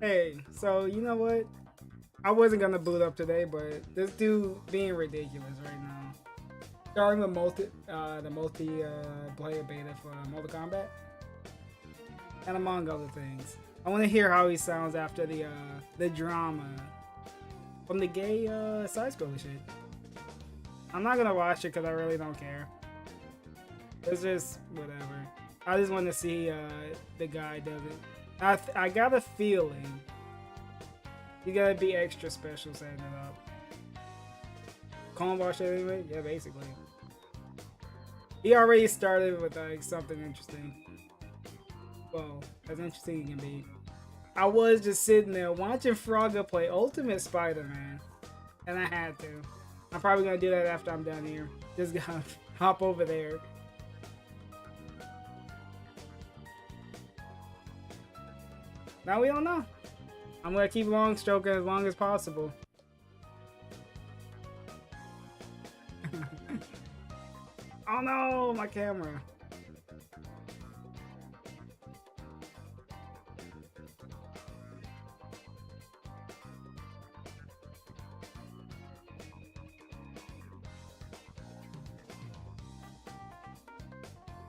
Hey, so you know what? I wasn't gonna boot up today, but this dude being ridiculous right now. Starting the multi-player beta for Mortal Kombat, and among other things. I want to hear how he sounds after the drama from the gay side-scroller shit. I'm not gonna watch it because I really don't care. It's just whatever. I just want to see the guy does it. I got a feeling you gotta be extra special setting it up. Clone wash it anyway? Yeah, basically. He already started with like something interesting. Well, as interesting as it can be. I was just sitting there watching Frogger play Ultimate Spider-Man, and I had to. I'm probably gonna do that after I'm done here. Just gotta hop over there. Now we don't know. I'm gonna keep long stroking as long as possible. Oh no, my camera.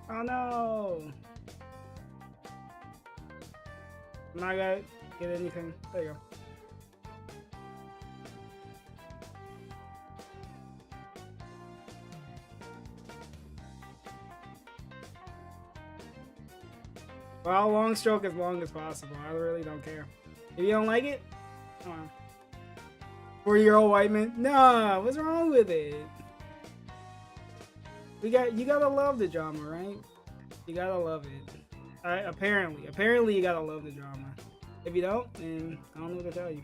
Oh no. I'm not gonna get anything. There you go. Well, long stroke as long as possible. I really don't care. If you don't like it, come on. 4-year-old white man? Nah, what's wrong with it? You gotta love the drama, right? You gotta love it. Apparently you gotta love the drama. If you don't, then I don't know what to tell you.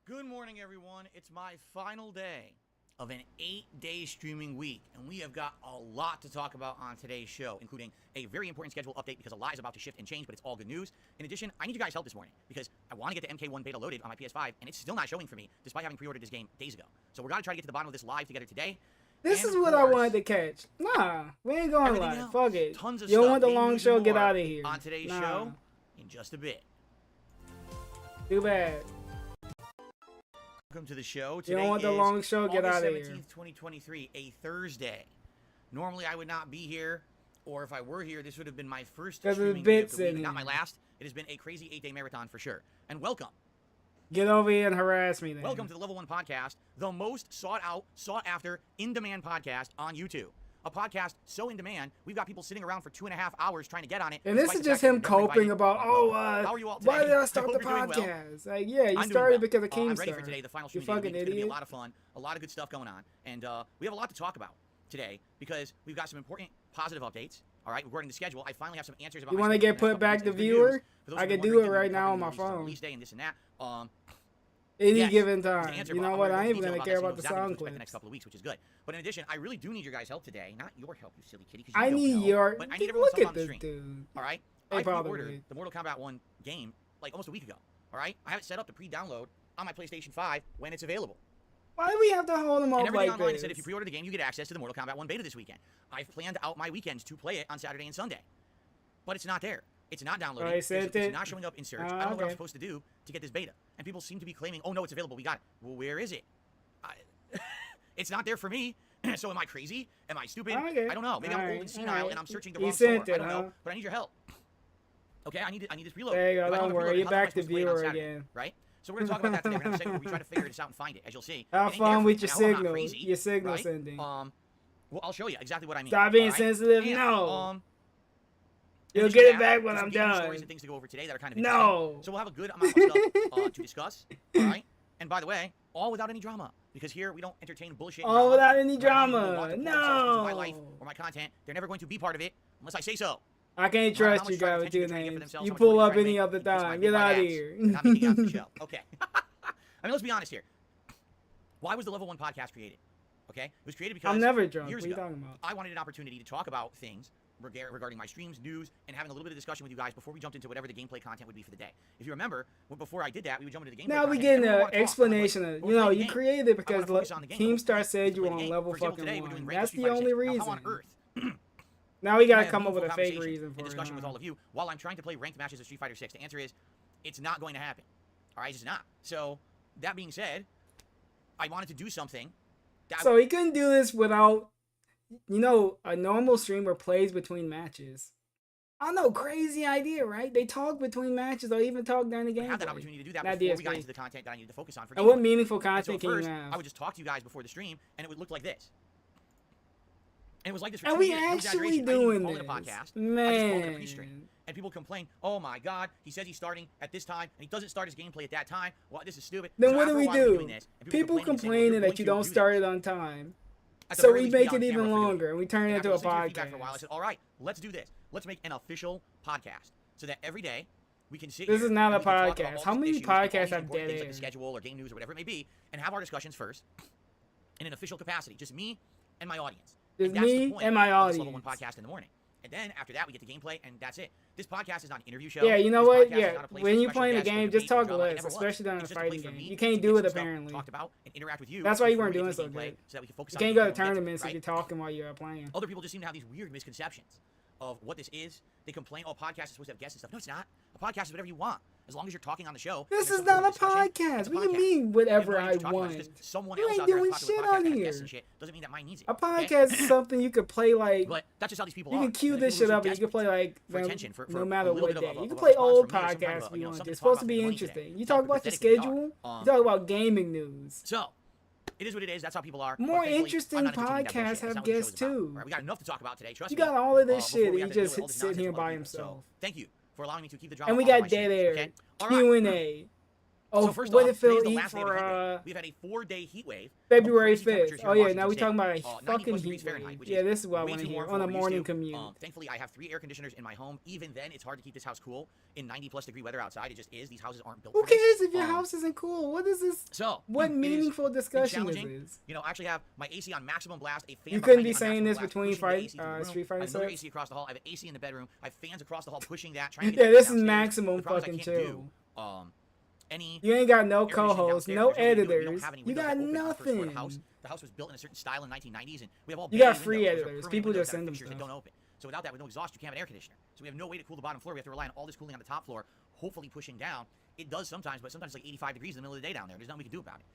Good morning, everyone. It's my final day of an 8-day streaming week, and we have got a lot to talk about on today's show, including a very important schedule update because a lot is about to shift and change, but it's all good news. In addition, I need you guys' help this morning because I want to get the MK1 beta loaded on my PS5, and it's still not showing for me, despite having pre-ordered this game days ago. So we're going to try to get to the bottom of this live together today. This is what I wanted to catch. Nah, we ain't going live. Fuck it. Tons of you don't stuff, want the long show? Get out of here. On today's show, in just a bit. Too bad. Welcome to the show. Today you don't want the long show? Get out of here. August 17th, 2023, a Thursday. Normally I would not be here, or if I were here, this would have been my first streaming day of the week. Not my last. It has been a crazy 8-day marathon for sure. And welcome. Get over here and harass me then. Welcome to the Level 1 Podcast, the most sought out, sought after, in-demand podcast on YouTube. A podcast so in demand, we've got people sitting around for 2.5 hours trying to get on it. And this is just him coping about, how are you all today? why did I start the podcast? Well. Like, yeah, you started because of Keemstar. I'm ready for today, the final streaming day. It's going to be a lot of fun, a lot of good stuff going on. And we have a lot to talk about today because we've got some important positive updates. All right, regarding the schedule, I finally have some answers about. You want to get put back to viewer? I can do it right now on my phone. Release day and this and that. Any given time. You know what? I ain't even gonna care about the sound clips. The next couple of weeks, which is good. But in addition, I really do need your guys' help today. Not your help, you silly kitty. I need your. But I need everyone's help on the stream. Dude. All right. I pre-ordered the Mortal Kombat 1 game like almost a week ago. All right. I have it set up to pre-download on my PlayStation 5 when it's available. Why do we have to hold them up and everything like online this? said if you pre-order the game, you get access to the Mortal Kombat 1 beta this weekend. I've planned out my weekends to play it on Saturday and Sunday, but it's not there. It's not downloading. It's not showing up in search. I don't know what I'm supposed to do to get this beta. And people seem to be claiming, oh, no, it's available. We got it. Well, where is it? It's not there for me. So am I crazy? Am I stupid? I don't know. Maybe I'm old and senile and I'm searching the wrong store. I don't know. But I need your help. Okay, I need this reload. There you go. Don't worry. You're back to viewer again. Right? So we're going to talk about that today. We're going to have a segment where we try to figure this out and find it, as you'll see. Have fun with your signal. Your signal sending. Well, I'll show you exactly what I mean. Stop being sensitive. No. You'll get it back when I'm done. Stories and things to go over today that are kind of interesting. So we'll have a good amount of stuff to discuss. All right. And by the way, all without any drama, because here we don't entertain bullshit. All without any drama. No. My life or my content, they're never going to be part of it unless I say so. I can't trust you guys with your names. You pull up any other time. Get out of here. Okay. I mean, let's be honest here. Why was the Level 1 podcast created? Okay, it was created because I'm never drunk. Years what are you ago, talking about? I wanted an opportunity to talk about things regarding my streams, news, and having a little bit of discussion with you guys before we jumped into whatever the gameplay content would be for the day. If you remember, before I did that, we would jump into the gameplay. Now we get an explanation of, you know, you created it because Keemstar said you were on level fucking 1. That's the only reason. How on earth? Now we gotta come up with a fake reason for it. Discussion with all of you while I'm trying to play ranked matches of Street Fighter 6. The answer is, it's not going to happen. All right, it's just not. So that being said, I wanted to do something. So he couldn't do this without, you know, a normal streamer plays between matches. I don't know, crazy idea, right? They talk between matches or even talk during the game. I had that opportunity to do that before we got into the content that I needed to focus on. And what meaningful content can you have? I would just talk to you guys before the stream, and it would look like this. And it was like this for 2 and we years. actually doing this. Podcast. Man. And people complain, oh my god, he says he's starting at this time, and he doesn't start his gameplay at that time. Well, this is stupid. Then what do we do? People complaining that you don't start it on time. So we make it even longer, and we turn it into a podcast. For a while, I said, all right, let's do this. Let's make an official podcast so that every day we can sit This here is not a and we can talk about podcast. all How these many issues, podcasts all have these important dead things air? like the schedule or game news or whatever it may be, and have our discussions first in an official capacity. Just me and my audience. Just me and my audience. Level 1 podcast in the morning. And then after that, we get to gameplay, and that's it. This podcast is not an interview show. Yeah, you know what? Yeah, when you're playing a game, just talk less, especially during a fighting game. You can't do it apparently. Talked about and interact with you. That's why you weren't doing so good. So that we can focus you can't go to tournaments if you're talking while you're playing. Other people just seem to have these weird misconceptions of what this is. They complain, oh, podcast is supposed to have guests and stuff. No, it's not. A podcast is whatever you want. As long as you're talking on the show. This is not a podcast. What do you mean, whatever I want? You ain't doing shit on here. Doesn't mean that mine needs it. A podcast is something you could play like. But that's just how these people you are. can cue this shit up and you can play like no matter what day. You can play old podcasts if you want. It's supposed to be interesting. You talk about your schedule. You talk about gaming news. So. It is what it is. That's how people are. More interesting podcasts have guests too. Right, we got enough to talk about today. Trust me. You got all of this shit. And he just sit here by himself. So, thank you for allowing me to keep the drama. And we got dead air. Q&A. Oh, so first what off, did Phil the eat last for we've had a 4-day heat wave. February 5th. Oh yeah, now we're talking about a 90+ fucking degrees heat Fahrenheit, wave. Yeah, this is what I want to hear on a morning commute. Thankfully, I have 3 air conditioners in my home. Even then, it's hard to keep this house cool in 90+ degree weather outside. It just is. These houses aren't built Who for this. cares if your house isn't cool? What is this? So, what meaningful discussion is this? You know, I actually have my AC on maximum blast, a fan. You couldn't be saying this between Street Fighter sets. I have AC across the hall. I have an AC in the bedroom. I have fans across the hall pushing that. Trying to get this is maximum fucking chill. You ain't got no co-hosts, no editors. You got nothing. The house was built in a certain style in the 1990s, and we have all. You got free editors. People just send them stuff. That don't open. So without that, with no exhaust, you can't have an air conditioner. So we have no way to cool the bottom floor. We have to rely on all this cooling on the top floor, hopefully pushing down. It does sometimes, but sometimes it's like 85 degrees in the middle of the day down there. There's nothing we can do about it.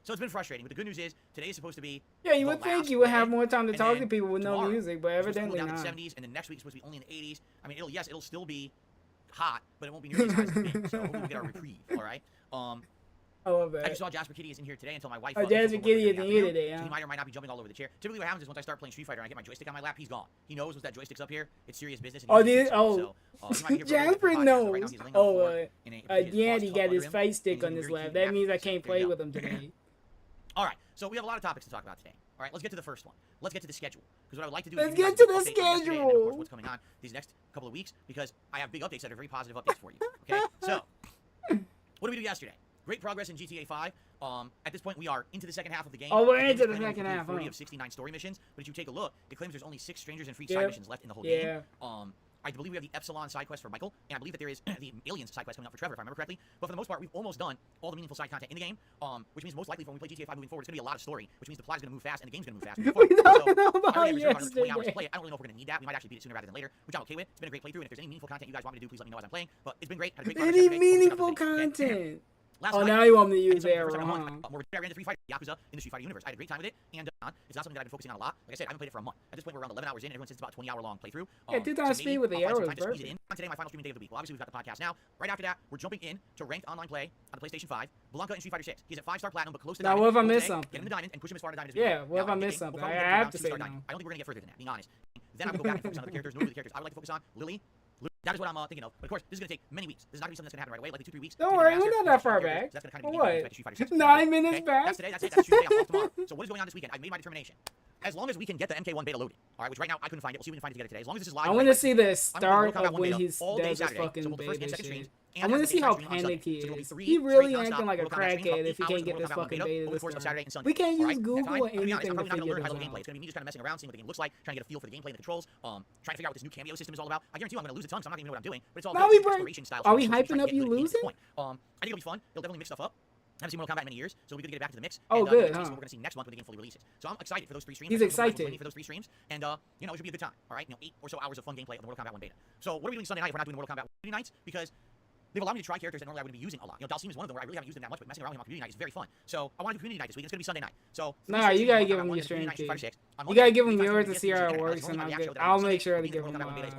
So it's been frustrating. But the good news is today is supposed to be. Yeah, you would think you would have more time to talk to people with no music, but evidently not. Down in the 70s, and then next week it's supposed to be only in the 80s. I mean, it'll still be hot, but it won't be nearly as hot as it's been. So hopefully we'll get our reprieve. All right. I love that. I just saw Jasper Kitty is in here today until my wife. Jasper Kitty is in here today. So he might or might not be jumping all over the chair. Typically, what happens is once I start playing Street Fighter and I get my joystick on my lap, he's gone. He knows once that joystick's up here, it's serious business. Jasper knows. Yandy got his fight stick on his lap. That means I can't play with him today. All right, so we have a lot of topics to talk about today. All right, let's get to the first one. Let's get to the schedule. Because what I would like to do is get to the schedule. And of course, what's coming on these next couple of weeks, because I have big updates that are very positive updates for you. Okay, so what did we do yesterday? Great progress in GTA 5. At this point, we are into the second half of the game. Oh, we're into the second half. 40 of 69 story missions. But if you take a look, it claims there's only 6 strangers and free side missions left in the whole game. I believe we have the Epsilon side quest for Michael, and I believe that there is the Aliens side quest coming up for Trevor, if I remember correctly. But for the most part, we've almost done all the meaningful side content in the game, which means most likely when we play GTA 5 moving forward, it's going to be a lot of story, which means the plot is going to move fast and the game's going to move fast. We don't know about yesterday. 20 hours to play it. I don't really know if we're going to need that. We might actually beat it sooner rather than later, which I'm okay with. It's been a great playthrough, and if there's any meaningful content you guys want me to do, please let me know as I'm playing. But it's been great. Had a great Any meaningful content? Now you want me to use Arrow, huh? I ran the Free Fighter Yakuza in the Street Fighter universe. I had a great time with it, and it's not something that I've been focusing on a lot. Like I said, I haven't played it for a month. At this point, we're around 11 hours in. Everyone says it's about a 20-hour-long playthrough. Yeah, 2,000 speed with the arrows, perfect. Today, my final streaming day of the week. Well, obviously, we've got the podcast now. Right after that, we're jumping in to ranked online play on the PlayStation 5. Blanca in Street Fighter 6. He's at 5-star platinum, but close to diamond. Now, what if I miss something? Get him the diamond and push him as far to diamond as we can. Yeah, what if I miss something? I have to say no. I don't think we're going to get further than that, being honest. Then I would go back and focus on the characters, the characters I would like to focus on. Lily. That is what I'm thinking of. But of course, this is going to take many weeks. This is not going to be something that's going to happen right away, likely 2-3 weeks. Don't worry, we're not that far back. That's going to kind of what? 9 minutes back? That's today. That's Tuesday. I'm off tomorrow. So what is going on this weekend? I've made my determination. as long as we can get the MK1 beta loaded, all right, which right now I couldn't find it. We'll see if we can find it together today. As long as this is live. I want to see the start of when he does his fucking beta shit. I want to see how panicked he is. He really acting like a crackhead if he can't get this fucking beta this time. We can't use Google or anything to figure this out. It's going to be me just kind of messing around, seeing what the game looks like, trying to get a feel for the gameplay and the controls, trying to figure out what this new cameo system is all about. I guarantee you I'm going to lose a ton because I'm not even know what I'm doing, but it's all good. Exploration style. Are we hyping up you losing? I think it'll be fun. It'll definitely mix stuff up. I haven't seen Mortal Kombat in many years, so it'll be good to get it back to the mix. Oh, and, good, What we're going to see next month when the game fully releases. So I'm excited for those 3 streams. He's excited for those 3 streams, and you know, it should be a good time. All right, 8 or so hours of fun gameplay of the Mortal Kombat 1 beta. So what are we doing Sunday night if we're not doing the Mortal Kombat 1 nights? Because they've allowed me to try characters that normally I wouldn't be using a lot. You know, Dalsim is one of them where I really haven't used them that much, but messing around with him on community night is very fun. So I want to do community night this week. It's going to be Sunday night. So nah, you gotta give him your stream key. You gotta give him yours to see how it works, and I'll make sure to give him mine.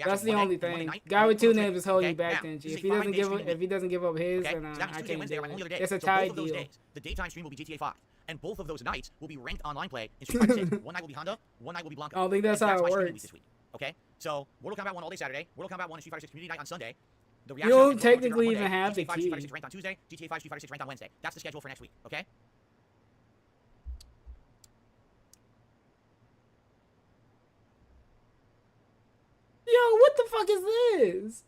That's the only thing. Guy with 2 names is holding back, then. If he doesn't give up his, then I can't do it. It's a tie deal. The daytime stream will be GTA 5. And both of those nights will be ranked online play in Street Fighter 6. One night will be Honda, one night will be Blanca. I don't think that's how it works. This week, okay? So, Mortal Kombat 1 all day Saturday, Mortal Kombat 1 and Street Fighter 6 community night on Sunday. You don't technically even have the key. GTA 5 Street Fighter 6 ranked on Tuesday, GTA 5 Street Fighter 6 ranked on Wednesday. That's the schedule for next week, okay? Yo, what the fuck is this?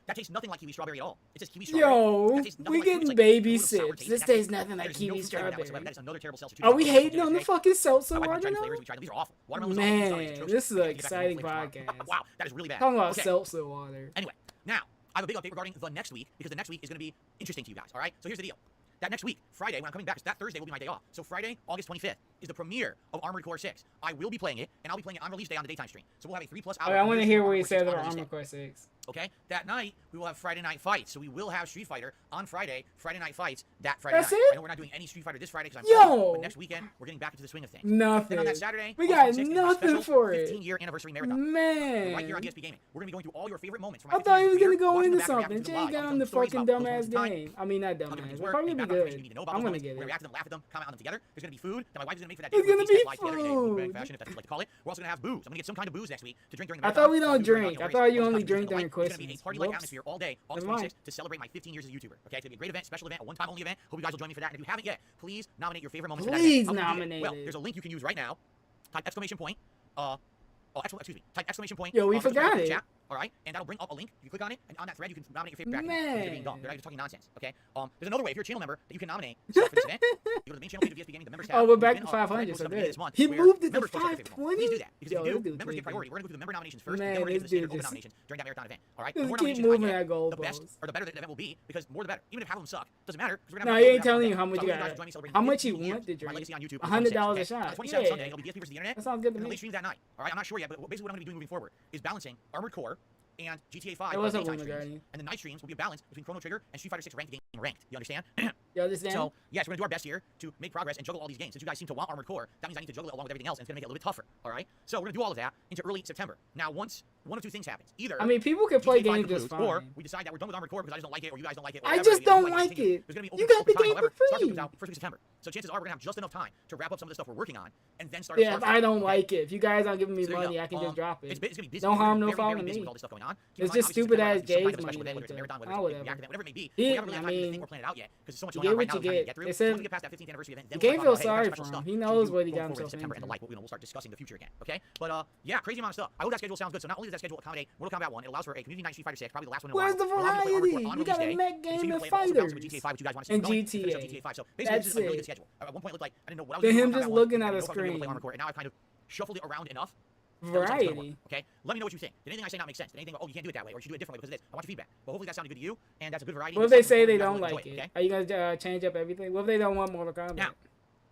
That tastes nothing like kiwi strawberry at all. It says kiwi strawberry. Yo, we getting baby sips. This tastes nothing like kiwi strawberry. That is another terrible seltzer. Are we hating on the fucking seltzer water now? These are awful. Man, this is an exciting podcast. Wow, that is really bad. Talking about seltzer water. Anyway, now I have a big update regarding the next week because the next week is going to be interesting to you guys. All right, so here's the deal. That next week, Friday, when I'm coming back, that Thursday will be my day off. So Friday, August 25th, is the premiere of Armored Core 6. I will be playing it, and I'll be playing it on release day on the daytime stream. So we'll have a 3+ hour. I want to hear what you said about Armored Core 6. Okay, that night, we will have Friday night fights. So we will have Street Fighter on Friday night fights that Friday night. It? I know we're not doing any Street Fighter this Friday because I'm off, but next weekend, we're getting back into the swing of things. Nothing. Then on that Saturday, we got nothing for it. 15-year anniversary marathon. Man. Right here on DSP Gaming. We're going to be going through all your favorite moments. I thought he was going to go into something. Jay got him the fucking dumbass game. I mean, not dumbass. It'll probably be good. I'm going to get it. We're going to react to them, laugh at them, comment on them together. There's going to be food that my wife is going to make for that day. It's going to be food. Fashion, if that's what you like to call it. We're also going to have booze. I'm going to get some kind of booze next week to drink during the marathon. I thought we don't drink. I thought you only drink during Christmas. It's going to be a party-like atmosphere all day, August 26th, to celebrate my 15 years as a YouTuber. Okay, it's going to be a great event, special event, a one-time only event. Hope you guys will join me for that. And if you haven't yet, please nominate your favorite moments for that event. Please nominate Well, there's a link you can use right now. Type exclamation point. Excuse me. Type exclamation point. Yo, we forgot it. Chat, all right, and that'll bring up a link. You click on it, and on that thread, you can nominate your favorite bracket. They're being dumb. They're just talking nonsense. Okay. There's another way. If you're a channel member, that you can nominate for this event. You go to the main channel page of DSP Gaming, the members tab. Oh, we're back to 500. So good. He moved it to 520. Please do that because if you do, members get priority. We're gonna go through the member nominations first, and then we're gonna get to the standard open nominations during that marathon event. All right. The more nominations I get, the best or the better the event will be because more the better. Even if half of them suck, doesn't matter. No, he ain't telling you how much you got. How much you want to drink? $100 a shot. Yeah. Sunday, it'll be DSP versus the internet. That sounds good to me. Late streams that night. All right. I'm not sure yet, but basically what I'm gonna be doing moving forward is balancing Armored Core and GTA 5 on daytime streams, and the night streams will be a balance between Chrono Trigger and Street Fighter 6 ranked game ranked. You understand? You understand? So yes, we're gonna do our best here to make progress and juggle all these games. Since you guys seem to want Armored Core, that means I need to juggle it along with everything else, and it's gonna make it a little bit tougher. All right. So we're gonna do all of that into early September. Now, once one of two things happens, either I mean, people can play games just fine, or we decide that we're done with Armored Core because I just don't like it, or you guys don't like it. I just don't like it. You got the game for free. First week of September. So chances are we're gonna have just enough time to wrap up some of the stuff we're working on, and then start. Yeah, if I don't like it. If you guys aren't giving me money, I can just drop it. It's gonna be busy. No harm, no foul to me. It's just stupid ass Jay's money. Whatever it may be. I mean, we're planning out yet because there's so much going on right now. It said we get past that 15th anniversary event. The game feels sorry for him. He knows what he got himself into. And we'll start discussing the future again. Okay, but yeah, crazy amount of stuff. I hope that schedule sounds good. So not only does that schedule accommodate Mortal Kombat 1, it allows for a community night Street Fighter 6, probably the last one in a while. Where's the variety? You got a mech game and fighters. And GTA. So basically, this is a really good schedule. At one point, it looked like I didn't know what I was doing. Him just looking at a screen. And now I've kind of shuffled it around enough. Variety. Okay, let me know what you think. Did anything I say not make sense? Did anything? Oh, you can't do it that way, or you should do it differently because of this. I want your feedback. But hopefully that sounded good to you, and that's a good variety. What if they say they don't like it? Okay? Are you gonna change up everything? What if they don't want Mortal Kombat? Now,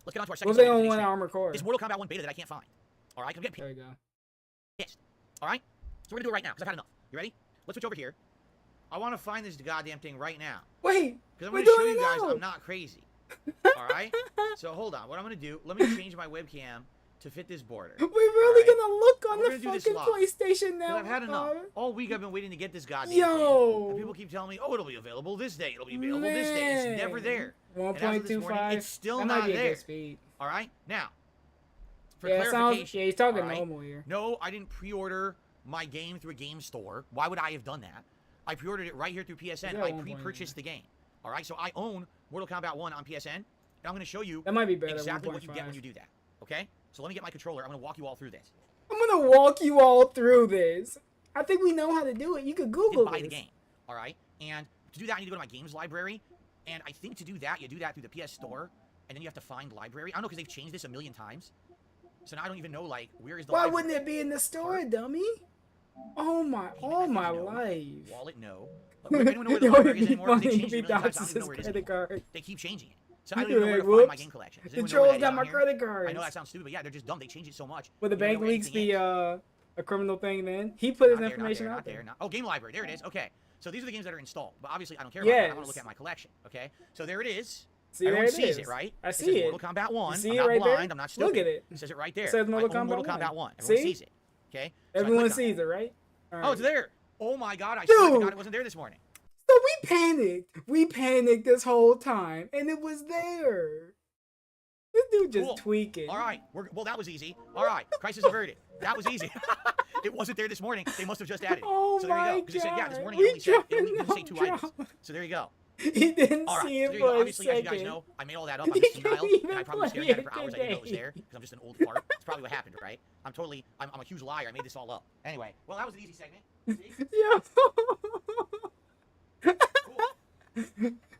let's get on to our second. What if they don't want Armored Core? It's Mortal Kombat 1 beta that I can't find. All right, I'm getting there we go. Pissed. All right, so we're gonna do it right now because I've had enough. You ready? Let's switch over here. I want to find this goddamn thing right now. Wait, because I'm gonna show you guys I'm not crazy. All right. So hold on. What I'm gonna do? Let me change my webcam to fit this border. We're really gonna look on the fucking PlayStation now. I've had enough. All week I've been waiting to get this goddamn thing. And people keep telling me, oh, it'll be available this day. It'll be available this day. It's never there. 1.25. It's still not there. All right. Now, for clarification. Yeah, he's talking normal here. No, I didn't pre-order my game through a game store. Why would I have done that? I pre-ordered it right here through PSN. I pre-purchased the game. All right. So I own Mortal Kombat 1 on PSN. and I'm going to show you that might be better, exactly what you get when you do that. Okay? So let me get my controller. I'm going to walk you all through this. I'm going to walk you all through this. I think we know how to do it. You could Google buy this. The game. All right? And to do that, I need to go to my games library. And I think to do that, you do that through the PS Store. And then you have to find library. I don't know, because they've changed this a million times. So now I don't even know, like, where is the library? Why wouldn't it be in the store, dummy? Oh my, all my life. Wallet, no. But anyone know where the library is anymore? They changed it a million times. I don't even know where it is anymore. They keep changing it. So I don't even know where to find my game collection. The trolls got my credit cards. I know that sounds stupid, but yeah, they're just dumb. They change it so much. Well, the bank leaks the a criminal thing then? He put his information out there. Oh, game library. There it is. Okay. So these are the games that are installed. But obviously, I don't care about that. I want to look at my collection. Okay? So there it is. See, everyone sees it, right? I see it. Mortal Kombat 1. See I'm it not right blind. there? I'm not stupid. Look at it. It says it right there. It says Mortal Kombat 1. Everyone sees it. Okay? So everyone sees it, right? Right. Oh, it's there. Oh my god, I swear to God it wasn't there this morning. So we panicked. We panicked this whole time, and it was there. This dude just tweaking. All right. Well, that was easy. All right. Crisis averted. That was easy. It wasn't there this morning. They must have just added it. Oh so there you go. Because it said, yeah, this morning it didn't say 2 items. So there you go. He didn't see it for obviously, a second. as you guys know, I made all that up. I'm just denial, and I probably was staring at it for hours. I didn't know it was there because I'm just an old fart. That's probably what happened, right? I'm a huge liar. I made this all up. Anyway, well, that was an easy segment. Yeah.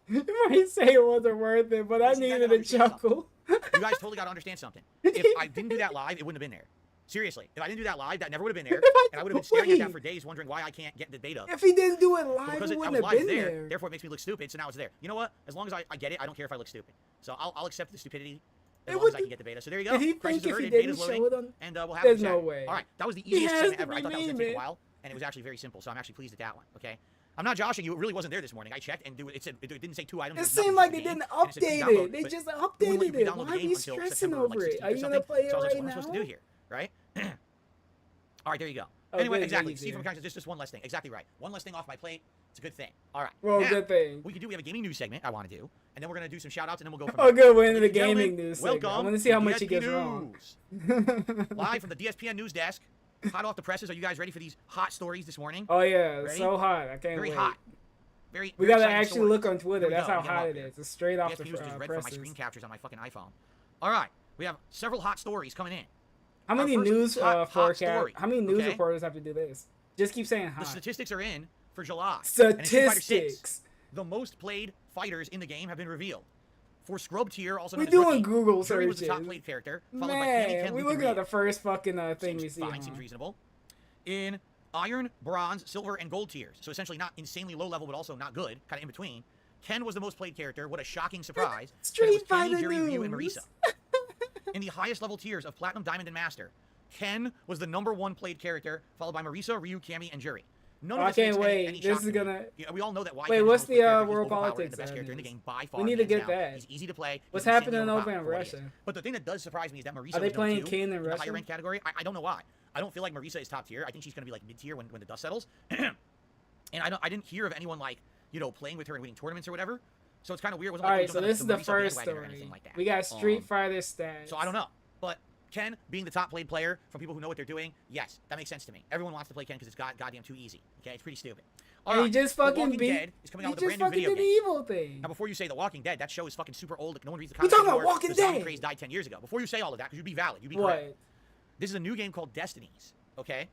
You might say it wasn't worth it, but I needed a chuckle. You guys totally got to understand something. If I didn't do that live, it wouldn't have been there. Seriously, if I didn't do that live, that never would have been there, and I would have been staring at that for days, wondering why I can't get the beta. If he didn't do it live, it wouldn't have been there. Therefore, it makes me look stupid. So now it's there. You know what? As long as I get it, I don't care if I look stupid. So I'll accept the stupidity as long as I can get the beta. So there you go. Crisis averted, beta's loading, and we'll have there's no way. All right, that was the easiest segment ever. I thought that was gonna take a while, and it was actually very simple. So I'm actually pleased at that one. Okay. I'm not joshing you. It really wasn't there this morning. I checked and it didn't say 2 items. It seemed like they didn't update it. They just updated it. Why are you stressing over it? Are you gonna play it right now? What am I supposed to do here? Right? All right, there you go. Anyway, exactly. See from characters, just one less thing. Exactly right. One less thing off my plate. It's a good thing. All right. Well, good thing. We have a gaming news segment I want to do, and then we're gonna do some shout outs, and then we'll go from there. Oh, good. We're into the gaming news segment. I want to see how much he gets wrong. Live from the DSPN news desk. Hot off the presses. Are you guys ready for these hot stories this morning? Oh yeah, so hot. I can't wait. Very hot. We gotta actually look on Twitter. That's how hot it is. It's straight off the presses. Just read from my screen captures on my fucking iPhone. All right, we have several hot stories coming in. How many news forecasts? How many news reporters have to do this? Just keep saying hot. The statistics are in for July. Statistics. The most played fighters in the game have been revealed. For Scrub Tier, also known as Rookie, Google searches. Was the top played character, followed by Candy Ken. We look at the first fucking thing we see. Seems reasonable. In Iron, Bronze, Silver, and Gold tiers, so essentially not insanely low level, but also not good, kind of in between. Ken was the most played character. What a shocking surprise! Street Fighter Jerry, Ryu, and Marisa. In the highest level tiers of Platinum, Diamond, and Master, Ken was the #1 played character, followed by Marisa, Ryu, Cammy, and Juri. None of this can't wait. Any this is gonna. Yeah, we all know that. Wait, what's the world politics? The best character in the game by far. We need to get that. He's easy to play. What's happening over in Russia? But the thing that does surprise me is that Marisa. Are they playing King in the Russia? Higher rank category. I don't know why. I don't feel like Marisa is top tier. I think she's gonna be like mid tier when the dust settles. And I didn't hear of anyone like playing with her and winning tournaments or whatever. So it's kind of weird. All right, so this is the first story. We got Street Fighter stats. So I don't know, but Ken being the top played player from people who know what they're doing, yes, that makes sense to me. Everyone wants to play Ken because it's goddamn too easy. Okay, it's pretty stupid. And he just fucking beat. Dead is coming out with a brand new video game. The evil thing. Now, before you say The Walking Dead, that show is fucking super old. No one reads the comics. We're talking about Walking Dead. The zombie craze died 10 years ago. Before you say all of that, because you'd be valid, you'd be correct. This is a new game called Destinies. Okay,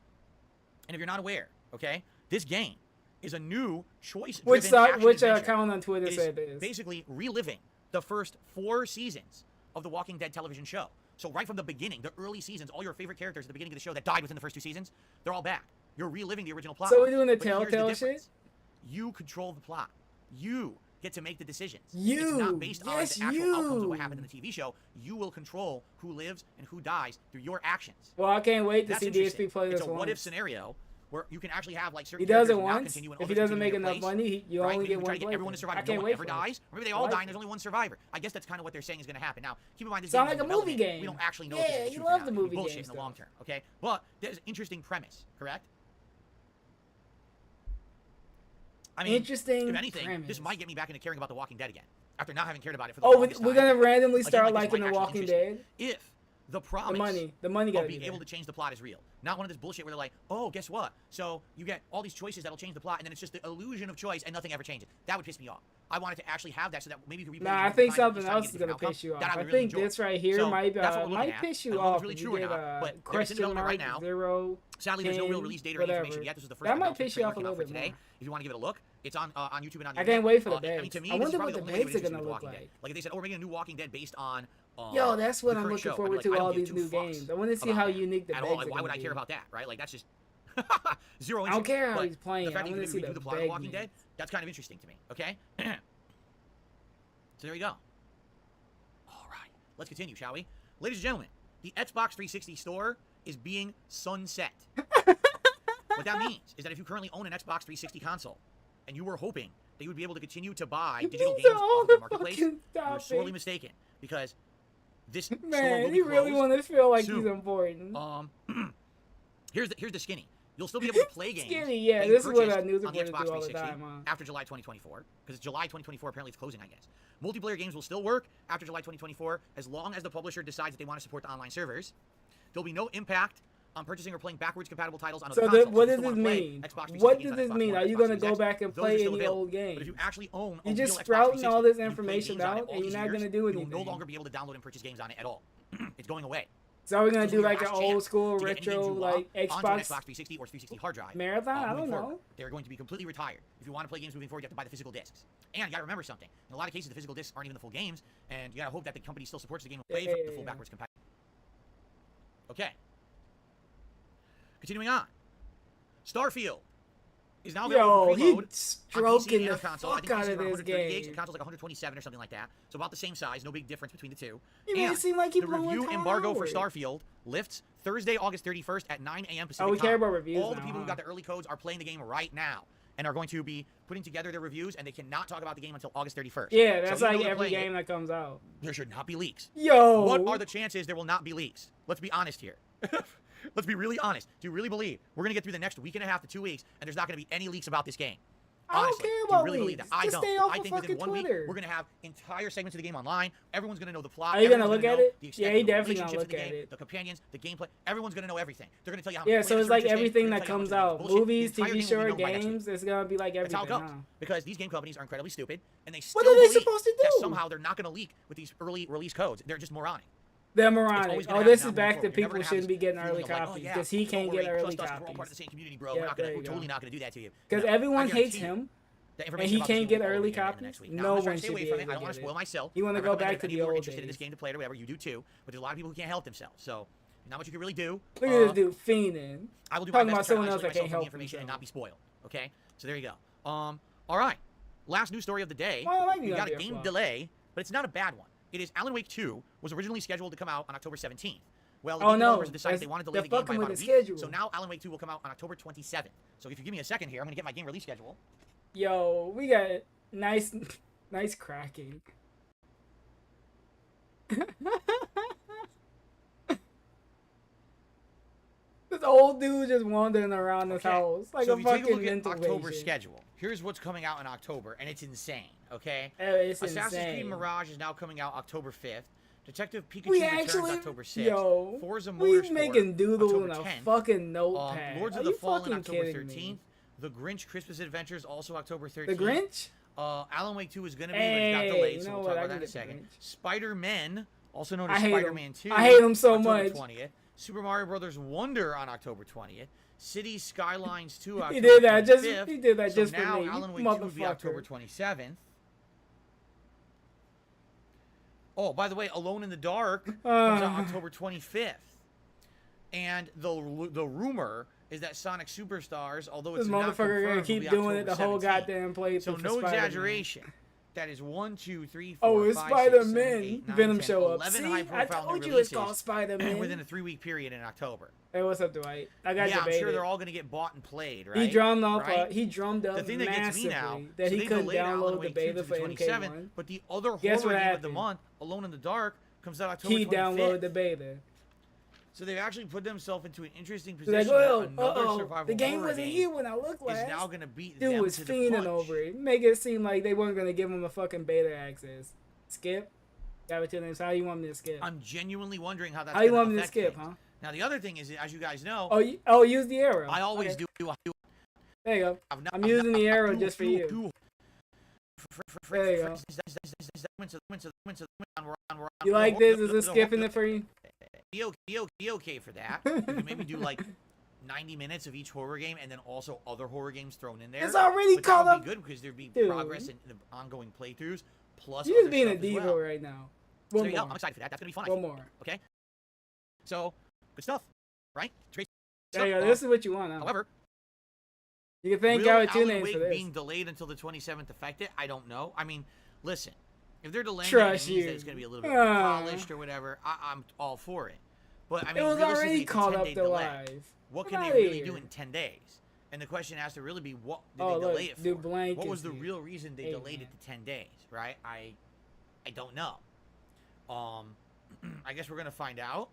and if you're not aware, okay, this game is a new choice-driven which account on Twitter said it is basically reliving the first 4 seasons of the Walking Dead television show. So right from the beginning, the early seasons, all your favorite characters at the beginning of the show that died within the first 2 seasons, they're all back. You're reliving the original plot. So we're doing the Telltale shit? You control the plot. You get to make the decisions. It's not based on the actual outcomes of what happened in the TV show. You will control who lives and who dies through your actions. Well, I can't wait to see DSP play this one. It's a what-if scenario where you can actually have like certain he does it once. If he doesn't make enough money, you only get one play. Everyone to survive. No one ever dies. Or maybe they all die and there's only one survivor. I guess that's kind of what they're saying is going to happen. Now, keep in mind this sounds like a movie game. We don't actually know. Yeah, you love the movie games. Bullshit in the long term. Okay, but there's an interesting premise. Correct. I mean, interesting. If anything, premise. This might get me back into caring about The Walking Dead again. After not having cared about it for the longest time. We're gonna randomly start liking The Walking Dead? If the promise the money of being able to change the plot is real. Not one of this bullshit where they're like, oh, guess what? So you get all these choices that'll change the plot, and then it's just the illusion of choice, and nothing ever changes. That would piss me off. I wanted to actually have that so that maybe you could replay. Nah, I think something else is gonna piss you off. I think this right here might piss you off. Really true or not, but question mark right now. 0. Sadly, there's no real release date or information yet. This is the first. That might piss you off a little bit today. If you want to give it a look, it's on YouTube and on. I can't wait for the beds. I mean, to me, I wonder what the beds are gonna look like. Like if they said, oh, we're making a new Walking Dead based on. Yo, that's what I'm looking forward to. All these new games. I want to see how unique the beds are gonna be. Why would I care about that, right? Like that's just zero interest. I don't care how he's playing. The fact I that want to see the plot of Walking Dead, that's kind of interesting to me. Okay. So there you go. All right, let's continue, shall we? Ladies and gentlemen, the Xbox 360 store is being sunset. What that means is that if you currently own an Xbox 360 console and you were hoping that you would be able to continue to buy digital games off the marketplace, you're sorely mistaken, because this store will be you really want to feel like he's important. Here's the skinny. You'll still be able to play games. Skinny, yeah, this is what I knew on the Xbox 360 after July 2024, because it's July 2024. Apparently, it's closing, I guess. Multiplayer games will still work after July 2024 as long as the publisher decides that they want to support the online servers. There'll be no impact on purchasing or playing backwards compatible titles on other consoles. So what does this mean? What does this mean? Are you going to go back and play any old game? But if you actually own you're just sprouting all this information out, and you're not going to do anything. You'll no longer be able to download and purchase games on it at all. It's going away. So we're gonna do like an old school retro like Xbox 360 or 360 hard drive marathon. I don't know. They're going to be completely retired. If you want to play games moving forward, you have to buy the physical discs. And you got to remember something. In a lot of cases, the physical discs aren't even the full games, and you got to hope that the company still supports the game away from the full backwards compatibility. Okay. Continuing on. Starfield is now available in free mode stroking the fuck out of this game. Gigs, the console's like 127 or something like that. So about the same size, no big difference between the two. You made it seem like he the review embargo for Starfield lifts Thursday, August 31st at 9 a.m. Pacific time. We care about reviews all the people who got the early codes are playing the game right now and are going to be putting together their reviews, and they cannot talk about the game until August 31st. Yeah, that's like every game that comes out. There should not be leaks. Yo! What are the chances there will not be leaks? Let's be honest here. Let's be really honest. Do you really believe we're going to get through the next week and a half to 2 weeks and there's not going to be any leaks about this game? Honestly, I don't care about do you really leaks. Believe that? Just I stay don't. off I think within 1 week Twitter. we're going to have entire segments of the game online. Everyone's going to know the plot. Are you going to look at it? Yeah, he definitely going to look at it. The companions, the gameplay. Everyone's going to know everything. They're going to tell you how. Yeah, so it's like everything that comes out. Movies, TV show, games. It's going to be like everything. That's how it goes. Because these game companies are incredibly stupid, and they still what are they supposed to do? That somehow they're not going to leak with these early release codes. They're just moronic. They're moronic. Oh, this is back to people shouldn't be getting early copies because he can't get early copies. We're all part of the same community, bro. We're totally not going to do that to you. Because everyone hates him. And he can't get early copies. No one should be able to get it. I don't want to spoil myself. You want to go back to the old days. Interested in this game to play it or whatever, you do too. But there's a lot of people who can't help themselves. So not much you can really do. Look at this dude fiending. I will do talking my best about someone to else that can't help information and not be spoiled. Okay, so there you go. All right. Last news story of the day. We got a game delay, but it's not a bad one. It is Alan Wake 2 was originally scheduled to come out on October 17th. Well, the developers decided they wanted to delay the game by about a week. So now Alan Wake 2 will come out on October 27th. So if you give me a second here, I'm going to get my game release schedule. Yo, we got nice cracking. This old dude just wandering around this house like a fucking mental patient. October schedule. Here's what's coming out in October, and it's insane. Okay, it's Assassin's insane. Creed Mirage is now coming out October 5th. Detective Pikachu returns October 6th. Forza Motorsport, we making doodle in a 10th. Fucking notepad. Lords of the Fallen October 13th. The Grinch Christmas Adventures also October 13th. The Grinch? Alan Wake 2 is going to be, but it got delayed, so we'll talk about that in a second. Spider-Man, also known as Spider-Man 2. I hate him so October much. 20th. Super Mario Brothers Wonder on October 20th. Cities Skylines 2 October 25th. He did that just for now me. Alan Wake 2 will be October 27th. Oh, by the way, Alone in the Dark comes out October 25th. And the rumor is that Sonic Superstars, although it's not confirmed, motherfucker gonna keep doing it the whole goddamn playthrough. So no exaggeration. That is 1, 2, 3, 4, oh, it's 5, Spider-Man. 6, 7, 8, 9, Venom 10, show up. 11 See, I told you it's called Spider-Man. Within a 3-week period in October. Hey, what's up, Dwight? I got debated. I'm sure they're all gonna get bought and played, right? He drummed up. Right? He drummed up the thing that massively gets me now, that so he couldn't download the beta for MK1. But the other horror game of the month, Alone in the Dark, comes out October 25th. He downloaded the beta. So they've actually put themselves into an interesting position. Like, well, another survival the game wasn't here when I looked last. Is now gonna beat Dude them was to the fiending punch. over it. Make it seem like they weren't gonna give him a fucking beta access. Skip. Got it 2 names. How you want me to skip? I'm genuinely wondering how that's How you gonna want me to affect skip, things. huh? Now the other thing is, as you guys know, use the arrow. I always do. There you go. I'm using the arrow just for you. There you go. You like this? Is it skipping it for you? Be okay for that. You can maybe do like 90 minutes of each horror game and then also other horror games thrown in there. It's already caught up. That would be good because there'd be progress in the ongoing playthroughs. Plus, you're just being a diva right now. So there you go. I'm excited for that. That's gonna be fun. One more. Okay. So good stuff, right? There you go. This is what you want. However, you can thank God with 2 names for this. Being delayed until the 27th affect it? I don't know. I mean, listen, if they're delaying it, means that it's gonna be a little bit more polished or whatever. I'm all for it. But I mean, it was already caught up to live. What can they really do in 10 days? And the question has to really be, what did they delay it for? What was the real reason they delayed it to 10 days, right? I don't know. I guess we're gonna find out,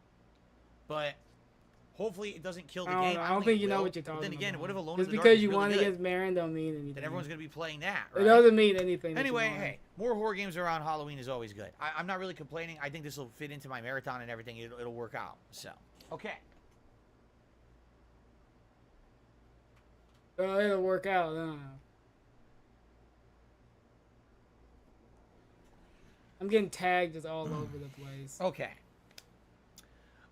but hopefully it doesn't kill the game. I don't think you know what you're talking about. Then again, what if Alone just in the because Dark you really want to get married don't mean anything. Then everyone's gonna be playing that, right? It doesn't mean anything. Anyway, hey, more horror games around Halloween is always good. I'm not really complaining. I think this will fit into my marathon and everything. It'll work out. So, okay. It'll work out. I'm getting tagged just all over the place. Okay.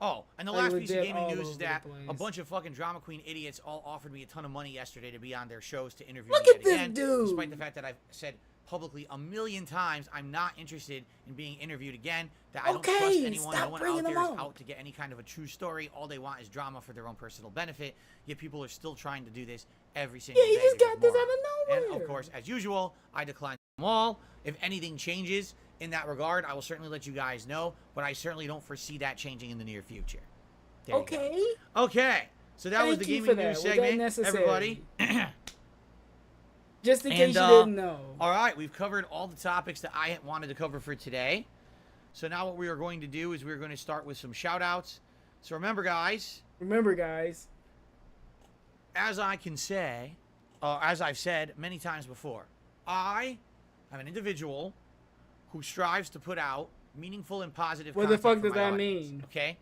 Oh, and the last piece of gaming news is that a bunch of fucking drama queen idiots all offered me a ton of money yesterday to be on their shows to interview me yet again. Dude. Despite the fact that I've said publicly a million times I'm not interested in being interviewed again, that I don't trust anyone. No one out there is out to get any kind of a true story. All they want is drama for their own personal benefit, yet people are still trying to do this every single day. Yeah, you just got this out of nowhere. And of course, as usual, I decline them all. If anything changes in that regard, I will certainly let you guys know, but I certainly don't foresee that changing in the near future. Okay. Okay. So that was the gaming news segment, everybody. Just in case you didn't know. All right, we've covered all the topics that I wanted to cover for today. So now what we are going to do is we're going to start with some shout-outs. So remember, guys. As I can say, as I've said many times before, I am an individual who strives to put out meaningful and positive content. What the fuck does that mean? Okay?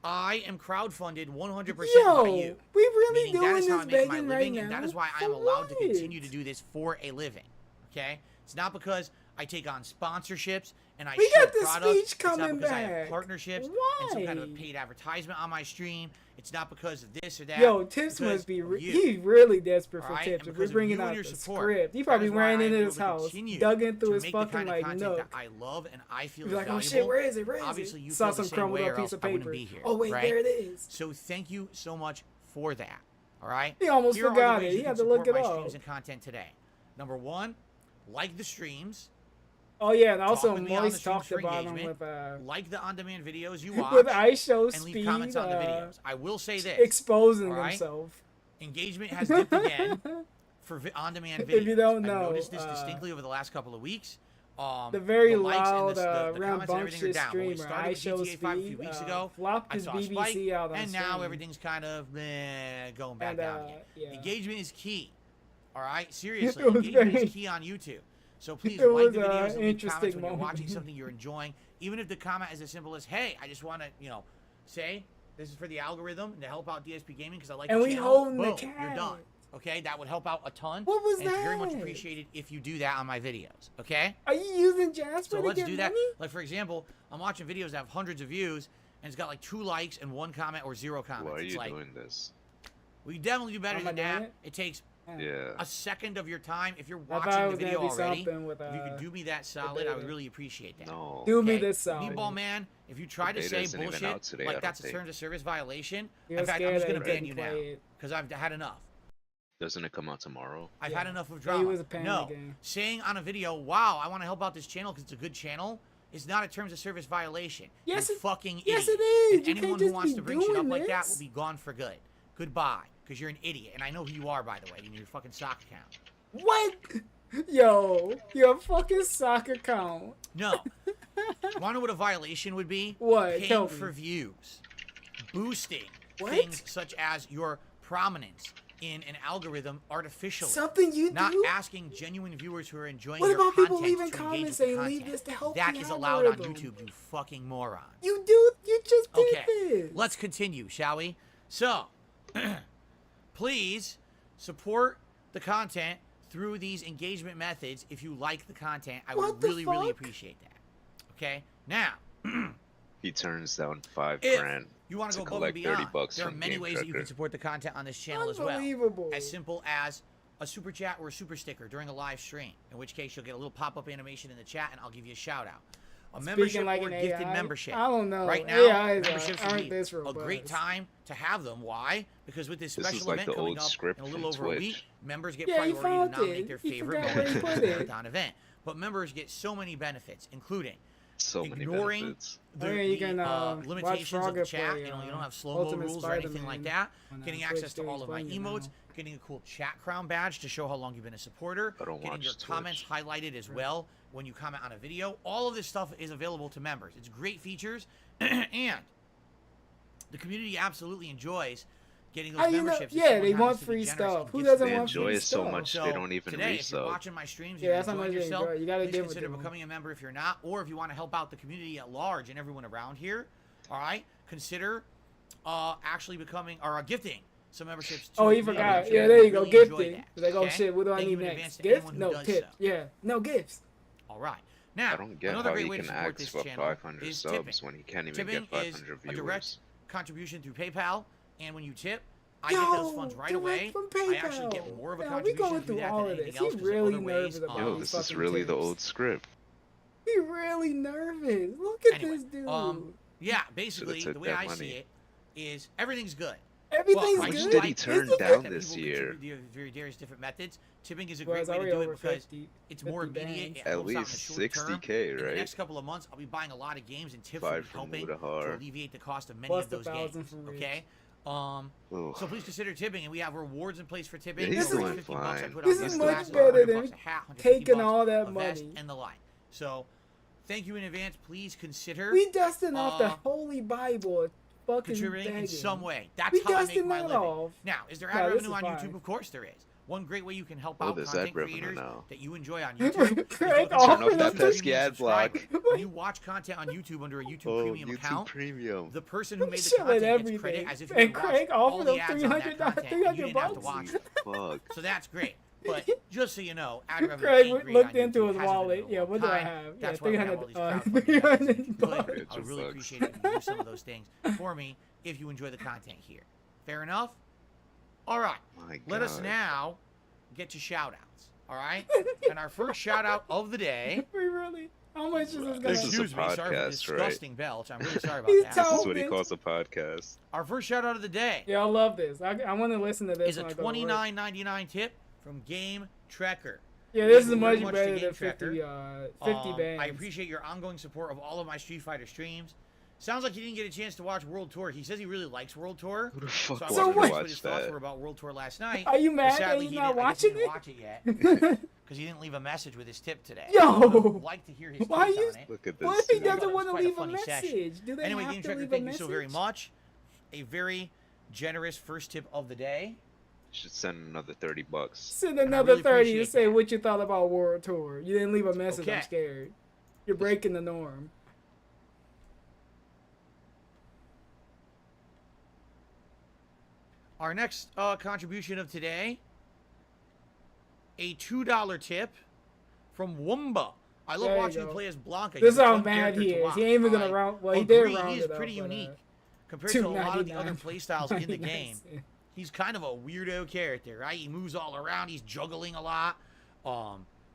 I am crowdfunded 100% by you. We really doing that is how this I make my begging living, right and now? that is why I am allowed to continue to do this for a living. Okay? It's not because I take on sponsorships and I show products. It's not because I have partnerships and some kind of a paid advertisement on my stream. It's not because of this or that. Yo, Tips must be he's really desperate for tips. If we're bringing out the script, he probably ran into his house, dug into his fucking like nook. I love and I feel he's like, valuable. Oh shit, where is it? Where is Obviously, it? you saw feel some crumbled up piece of paper. Oh wait, there it is. So thank you so much for that. All right. He almost forgot it. He had to look it up. Streams and content today. Number 1, like the streams. Oh yeah, and also Moist talked about him with like the on-demand videos you watch with ice show and speed, leave comments on the videos. I will say this: exposing himself. Engagement has dipped again for on-demand videos. If you don't know, I've noticed this distinctly over the last couple of weeks. The very loud, the rambunctious streamer, ice show speed, a few weeks ago, flopped his BBC out on and now everything's kind of going back down again. Yeah. Engagement is key. All right, seriously, engagement is key on YouTube. So please like the videos and leave comments when you're watching something you're enjoying. Even if the comment is as simple as, hey, I just want to, say this is for the algorithm and to help out DSP Gaming because I like the channel. And we holding the cat. You're done. Okay? That would help out a ton. What was that? It's very much appreciated if you do that on my videos. Okay? Are you using Jasper to let's do that. Like, for example, I'm watching videos that have hundreds of views and it's got like 2 likes and 1 comment or 0 comments. Why are you doing this? We definitely do better than that. It takes a second of your time. If you're watching the video already, if you could do me that solid, I would really appreciate that. No. Do me this solid. Meatball Man, if you try to say bullshit like that's a terms of service violation, in fact, I'm just going to ban you now because I've had enough. Doesn't it come out tomorrow? I've had enough of drama. No, saying on a video, wow, I want to help out this channel because it's a good channel, is not a terms of service violation. Yes, you fucking idiot. Yes, it is. And anyone who wants to bring shit up like that will be gone for good. Goodbye. Because you're an idiot, and I know who you are, by the way, in your fucking sock account. What? Yo, your fucking sock account. No. Want to know what a violation would be? What? Paying for views. Boosting things such as your prominence, in an algorithm artificially. Something you not do? asking genuine viewers who are enjoying What your about content people leaving to comments engage with saying the leave content. this to help That the is allowed on algorithm? YouTube, you fucking moron. You just did Okay, this. let's continue, shall we? So, please support the content through these engagement methods if you like the content. I would really appreciate that. Okay? Now, he turns down $5 grand you want to to go above and collect beyond. 30 bucks there are from many ways that you Detractor. can support the content on this channel as well. Unbelievable. As simple as a super chat or a super sticker during a live stream, in which case you'll get a little pop-up animation in the chat and I'll give you a shout out. A membership like or an gifted AI? membership. I don't know. Right now, AIs memberships aren't would be this a robust. great time to have them. Why? Because with this This special is like event the coming old up script in a little from over a Twitch. week, members get Yeah, you priority to found nominate it. their You favorite forgot where you members put for the it. marathon event. But members get so many benefits, including So many ignoring benefits. the, you can, limitations of the Frogger chat. play, You don't have slow-mo Ultimate rules or anything like that. on, Getting Twitch access to series all of my playing it emotes. now. Getting a cool chat crown badge to show how long you've been a supporter. I don't getting watch your Twitch. comments highlighted as well when you comment on a video. All of this stuff is available to members. It's great features, and the community absolutely enjoys getting those memberships. Yeah, they want free stuff. Who doesn't want free stuff? They enjoy it so much they don't even today, if you're resub. watching my streams, Yeah, you're that's how enjoying much they yourself, enjoy it. You gotta please give it consider to them. becoming a member if you're not, or if you want to help out the community at large and everyone around here. All right, consider actually becoming or gifting some memberships. Oh, he forgot. Yeah, there you go. Gifting. Like, oh shit, what do I need next? Gift? No, tip. Yeah, no gifts. All right. Now, I don't get another how great he way to can support ask this for channel 500 is subs tipping. when he can't even Tipping get is 500 a viewers. direct contribution through PayPal, and when you tip, I get those funds right away. From I actually get PayPal. more of a Yeah, we contribution going through through that all than of anything this. else. He's 'cause there's really other nervous ways, about Yo, these this is fucking really the tips. old script. He really nervous. Look at Anyway, this dude. yeah, basically, took the way that I money. see it is everything's good. Everything's But I good. do did he like turn the down fact that this people year? contribute via various different methods. Tipping is a Well, great it's way to already do it over because 50 it's more 50 immediate. bands. It At helps out in the least short term. 60K, In the right? next couple of months, I'll be buying a lot of games, and tips will 5 be from helping to Mudahar. alleviate the cost of many Plus of the those 1,000 games. from Rich. Okay. So please consider tipping, and we have rewards in place for tipping. Yeah, he's Over doing 50 bucks I fine. put This on is gift much cards, better 100 than bucks a hat, 150 taking bucks all that a vest, money. and the like. So thank you in advance. Please consider We dusting off the Holy Bible. Fucking contributing begging. in some way. That's We how I make dusting my that living. off. Now, is there No, ad this revenue is on fine. YouTube? Of course there is. One great way you can help Oh, out there's content ad revenue creators now. that you enjoy on YouTube. is Craig, go to turn off that YouTube pesky Premium ad block. subscriber. When you watch content on YouTube under a YouTube Oh, Premium YouTube account, Premium. the person who made the Shilling content gets everything. credit as if you And had watched Craig all offered the him ads on that 300 content and you didn't have to bucks. watch it. Fuck. So that's great. But just so you know, ad revenue Craig ain't great looked on into YouTube. his Hasn't been wallet. in a Yeah, long what do I time. have? That's Yeah, why we have all these 300 crowdfunding efforts. $300 Good. bucks. I would really Bucks. appreciate it if you do some of those things for me if you enjoy the content here. Fair enough? All right. My Let us God. now get to shout-outs. All right? And our first shout-out of the day... We really? How much is this gonna? This is a Excuse me, sorry for podcast, this right? disgusting belch. I'm really sorry He's about that. This is what he Bitch. calls a podcast. Our first shout-out of the day Yeah, I love this. I want to listen to this. is a when I go to work. $29.99 tip from Game Trekker. Yeah, this is Thank you much very much better to than Game 50, Tracker. 50 bands. I appreciate your ongoing support of all of my Street Fighter streams. Sounds like you didn't get a chance to watch World Tour. He says he really likes World Tour. Who the fuck So I So was wanted what? to curious what his watch thoughts that? were about World Tour last night. Are you But mad that sadly, he's he not didn't- I guess watching he didn't it? watch it yet because he didn't leave a message with his tip today. Yo! I would like to hear his Why takes you- on it. Look at this. What if he dude. I thought doesn't it was want to quite a leave a funny message? session. Do they Anyway, have Game to Tracker, leave a thank you message? so very much. A very generous first tip of the day. Should send another 30 bucks. Send I another really 30 to appreciate say that. what you thought about World Tour. You didn't leave a message. Okay. I'm scared. You're breaking the norm. Our next contribution of today, a $2 tip from Wumba. I love There you watching you go. play as Blanca. This is He's a how fun mad character he to is. watch. He ain't even gonna I round. Well, he did agree, round he it is up, pretty but, unique compared to a lot of the other $2.99. play styles in the 99 game. cents. He's kind of a weirdo character, right? He moves all around. He's juggling a lot.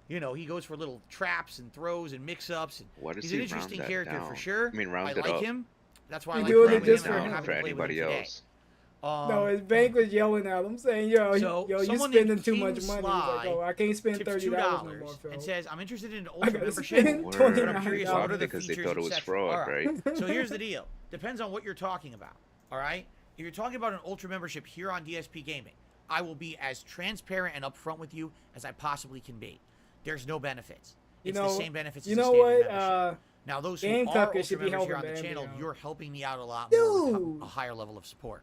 You know, he goes for little traps and throws and mix-ups. And Why does he's he an round interesting that character down? for sure. I mean, round I it like up. him. That's why I He's like doing playing it with him, just and for I'm him. happy For to play with him anybody today. else. No, his bank was yelling at him saying, yo, So, you someone spending named too King much money. He's like, Sly oh, I can't spend tips $30 no $2 more, Phil. and says, I'm interested in an I ultra gotta membership. spend Word. But I'm curious $29. what are the Because they features, thought it was etc. fraud, All right? So here's the deal. Depends on what you're talking about. All right? If you're talking about an ultra membership here on DSP Gaming, I will be as transparent and upfront with you as I possibly can be. There's no benefits. It's the same benefits as a standard membership. Now, those who Game are Tucker ultra should be members here helping on the Bambi channel, out. you're helping me out a lot more with Dude. a higher level of support.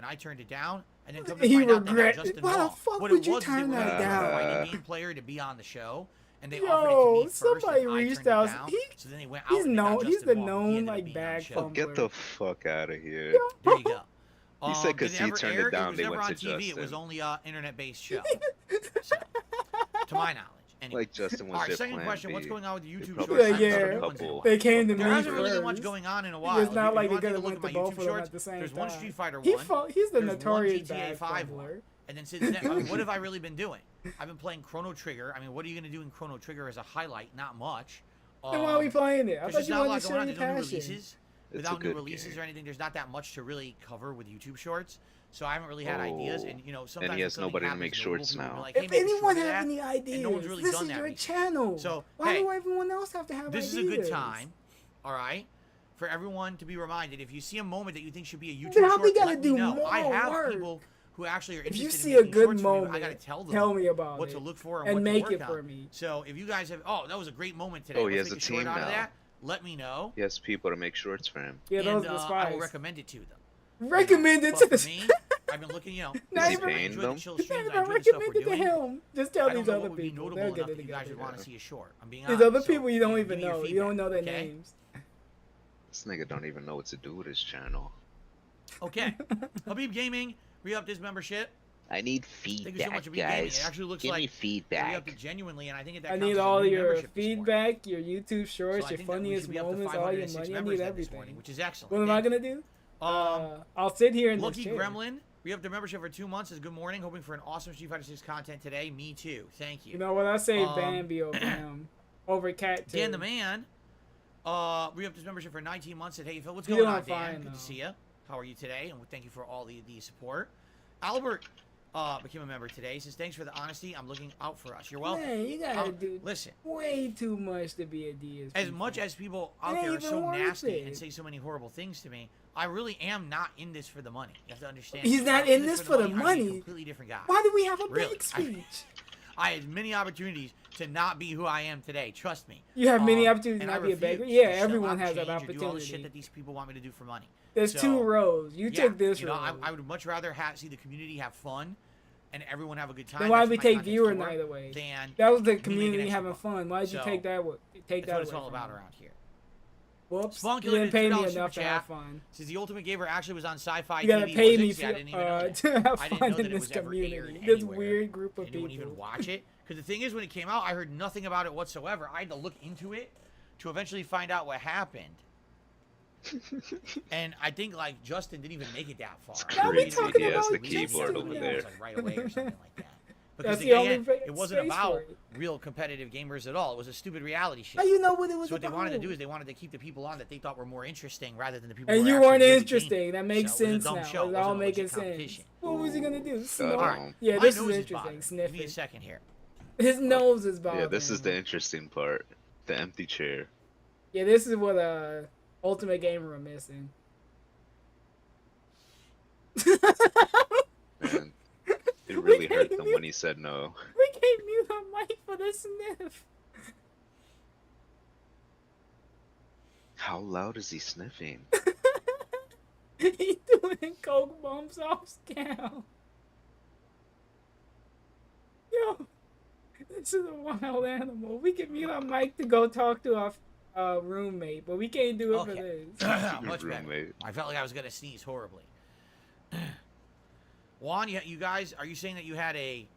and I turned it down. And then come to He find out that regret. Justin Why the Wong. fuck What would it you was is they turn were that looking for a down? fighting game player to be on the show, and they offered it to me first, somebody and I reached turned it out. down. So then they went out He's and they got known. He's Justin the Long. He known ended up like being on the bag show. Oh, fumbler. get the fuck out of here. There you go. He said because did he ever turned air? it down, was they never went on to TV. Justin. It was only a internet-based show. So, to my knowledge. Anyway. Like Justin was All right, their second plan question. B. What's going on with the They YouTube probably shorts? Yeah, I haven't yeah. done new ones in a while. They came to me There hasn't really been much first. going on in a while. It's not If like you they're want to gonna take a look went at to my both YouTube of them shorts, at the same there's time. one Street Fighter one. He's the there's notorious one GTA bag 5 fumbler. one. And then since then, I mean, what have I really been doing? I've been playing Chrono Trigger. I mean, what are you going to do in Chrono Trigger as a highlight? Not much. Then why are we playing it? I There's thought just you not a wanted lot to going show on. your There's no new passion. releases. It's a Without new good releases game. or anything, there's not that much to really cover with YouTube shorts. So I haven't really had ideas. And, you know, sometimes and he has when something nobody to happens, make notable shorts people will be now. like, hey, If make a anyone short of have that. any ideas, no one's really this done is that your recently. channel. So, why hey, do everyone else have to have this ideas? is a good time, all right, for everyone to be reminded. If you see a moment that you think should be a YouTube Then how short, we gotta let me do know. more I have work? people who actually are If interested you in see a making good shorts for me, but moment, I gotta tell them tell me about what it to look for and what make to it work for on. me. So if you guys have, oh, that was a great moment today. Oh, he Let's has make a short team out of now. that. Let me know. He has people to make shorts for him. Yeah, those and are the I will spies. recommend it to them. Recommend it But to for the. me, I've been looking, you know, Not I even- paying enjoy them? the chill It's streams. not I even enjoy the stuff we're recommended to doing. him. Just tell I don't these know other what would be people. notable They'll enough get that it you guys would together. want to see a short. I'm being These honest. other So, people you don't give even me your know. You feedback, don't know their okay? names. This nigga don't even know what to do with his channel. Okay. Habib Gaming re-upped his membership. I need Thank you so feedback, much, Habib Gaming. It actually looks Give like me they feedback. re-upped it genuinely, and I think that I counts need as a all new your membership this morning. feedback, your YouTube So shorts, I your think that we funniest should be up to moments, all your 506 money. I members need then this morning, everything. which is excellent. What am I Thank gonna you. do? I'll sit here in this Lucky chair. Gremlin, we have the membership for 2 months. Says good morning, hoping for an awesome Street Fighter 6 content today. Me too. Thank you. You know what? I say Um, Bambi over him, over Cat too. Dan the Man, re-upped his membership for 19 months. Said, hey Phil, what's He's going doing on, Dan? fine, Good though. to see you. How are you today? And thank you for all the support. Albert became a member today. He says, thanks for the honesty. I'm looking out for us. You're welcome. Man, you gotta do Listen, way too much to be a DSP. as much as people out ain't there are even so worth nasty it. and say so many horrible things to me, I really am not in this for the money. You have to understand. He's If not I was in this for the I'd be a money. completely different guy. Why do we have a Really, big speech? I had many opportunities to not be who I am today. Trust me. You have many opportunities and to I not be a beggar. refuse Yeah, to sell everyone out, has that change, or do all the shit opportunity. that these people want me to do for money. There's So, 2 rows. You yeah, took this you know, row. I would much rather see the community have fun and everyone have a good time. Then why That's we what my take content's viewer for, night away? Than That was the me making community extra having buck. fun. Why'd you So, take that? Take That's that what it's away all from about me? around here. Whoops. Spunk You didn't pay me $2 enough to super have chat. fun. Since the Ultimate Gamer actually was on Sci-Fi You gotta TV, pay was me it? See, I didn't even know that. to have I didn't fun know in that it this was ever aired community. This anywhere. weird group of Anyone people. even watch it? Because the thing is, when it came out, I heard nothing about it whatsoever. I had to look into it to eventually find out what happened. And I think like Justin didn't even make it that far. Now we Crazy. talking He has about the keyboard Justin over now. there. Like right away or something like that. Because That's the only again, it wasn't space about for it. real competitive gamers at all. It was a stupid reality show. How you know what it was So what they about? wanted to do is they wanted to keep the people on that they thought were more interesting rather than the people And who you were weren't actually good at interesting. gaming. That makes So it was a sense dumb now. show. It It's wasn't all a legit making sense. competition. What was he gonna do? Smoke? All right. Yeah, My this nose is is bothering interesting. me. Give me a Sniffing. second here. His nose is bothering. Yeah, this is the him. interesting part. The empty chair. Yeah, this is what Ultimate Gamer are missing. Man, it really hurt them when he said no. We can't mute our mic for the sniff. How loud is he sniffing? He's doing coke bumps off scale. Yo, this is a wild animal. We can mute our mic to go talk to our roommate, but we can't do it for Okay. this. Much better. Roommate. I felt like I was gonna sneeze horribly. Juan, you guys, are you saying that you had a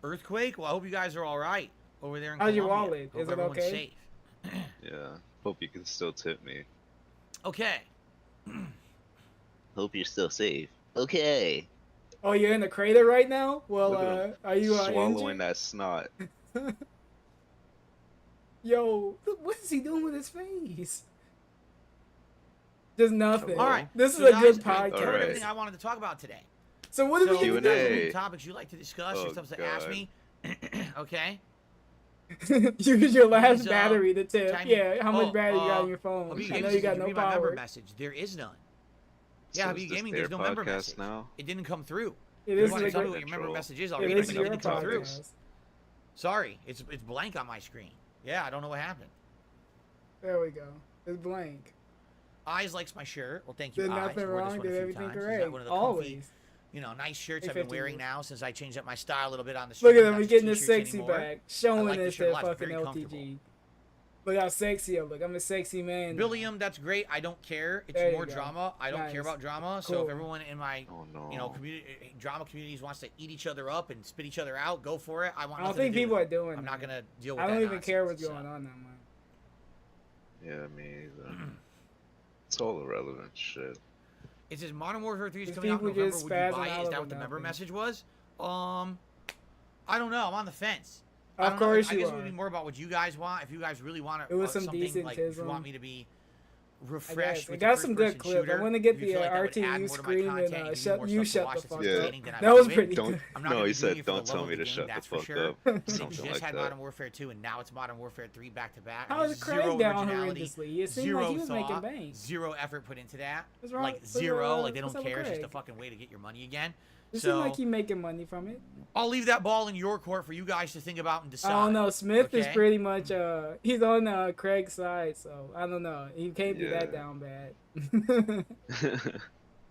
earthquake? Well, I hope you guys are all right over there in How's your Colombia. wallet? Hope Is it everyone's okay? safe. Yeah. Hope you can still tip me. Okay. Hope you're still safe. Okay. Oh, you're in the crater right now? Well, Look at him are you swallowing injured? that snot? Yo, what is he doing with his face? Just nothing. All right. This is so a guys, good we covered podcast. Alright. everything I wanted to talk about today. So what are we So, gonna if there's Q&A. any topics you'd like to discuss or Oh, something to ask God. me, okay? do? Use your last Please, battery to tip. chime in. Yeah, how much battery you got on your phone? Habib I Gaming know says, you got "Did no read my member power. message. There is none. So Yeah, is Habib this Gaming, their there's no member podcast message. now? It didn't come through. It You is want to like tell me a, what your member control. message is? I'll it read it, is but it your didn't come through. podcast. Sorry, it's blank on my screen. Yeah, I don't know what happened. There we go. It's blank. Eyes likes my shirt. Well, thank you, Did Eyes. nothing Wore this wrong. one a Did few everything times. Is that correct. one of the Always. you know, nice shirts I've been wearing now since I changed up my style a little bit on the street. Look at him, we're getting the sexy back, showing us that fucking LTG. Look how sexy I look. I'm a sexy man. Billiam, that's great. I don't care. It's more drama. I don't care about drama. Cool. So if everyone in my, you know, drama communities wants to eat each other up and spit each other out, go for it. I don't think people are doing. I'm not gonna deal with. I don't even care what's going on that much. Yeah, me either. It's all irrelevant shit. It says Modern Warfare 3 is coming out in November. Would you buy it? Is that what the member message was? I don't know. I'm on the fence. Of course I guess it would be more about what you guys want. If you guys really want it, was some decent like, if you want me to be refreshed. I got some good clips. I want to get the RTU screen and you shut the fuck up. That was pretty good. No, he said, don't tell me to shut the fuck up. Something like that. Modern Warfare 2 and now it's Modern Warfare 3 back to back. How is Craig down horrendously? It seemed like he was making bank. Zero effort put into that. Like zero. Like they don't care. It's just a fucking way to get your money again. It seems like he's making money from it. I'll leave that ball in your court for you guys to think about and decide. I don't know. Smith is pretty much he's on Craig's side, so I don't know. He can't be that down bad. Did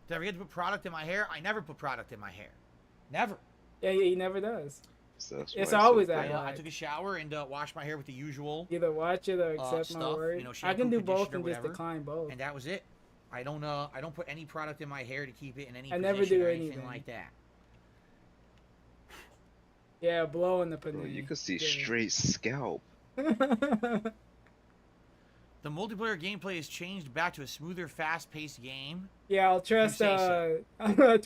I forget to put product in my hair? I never put product in my hair. Never. Yeah, he never does. So it's always that. I took a shower and washed my hair with the usual. Either watch it or accept my word. You know, I can do both and just decline both. And that was it. I don't put any product in my hair to keep it in any I position never do or anything like that. Yeah, blowing the panini. Bro, you could see straight scalp. The multiplayer gameplay has changed back to a smoother, fast-paced game. Yeah, I'll trust I'm gonna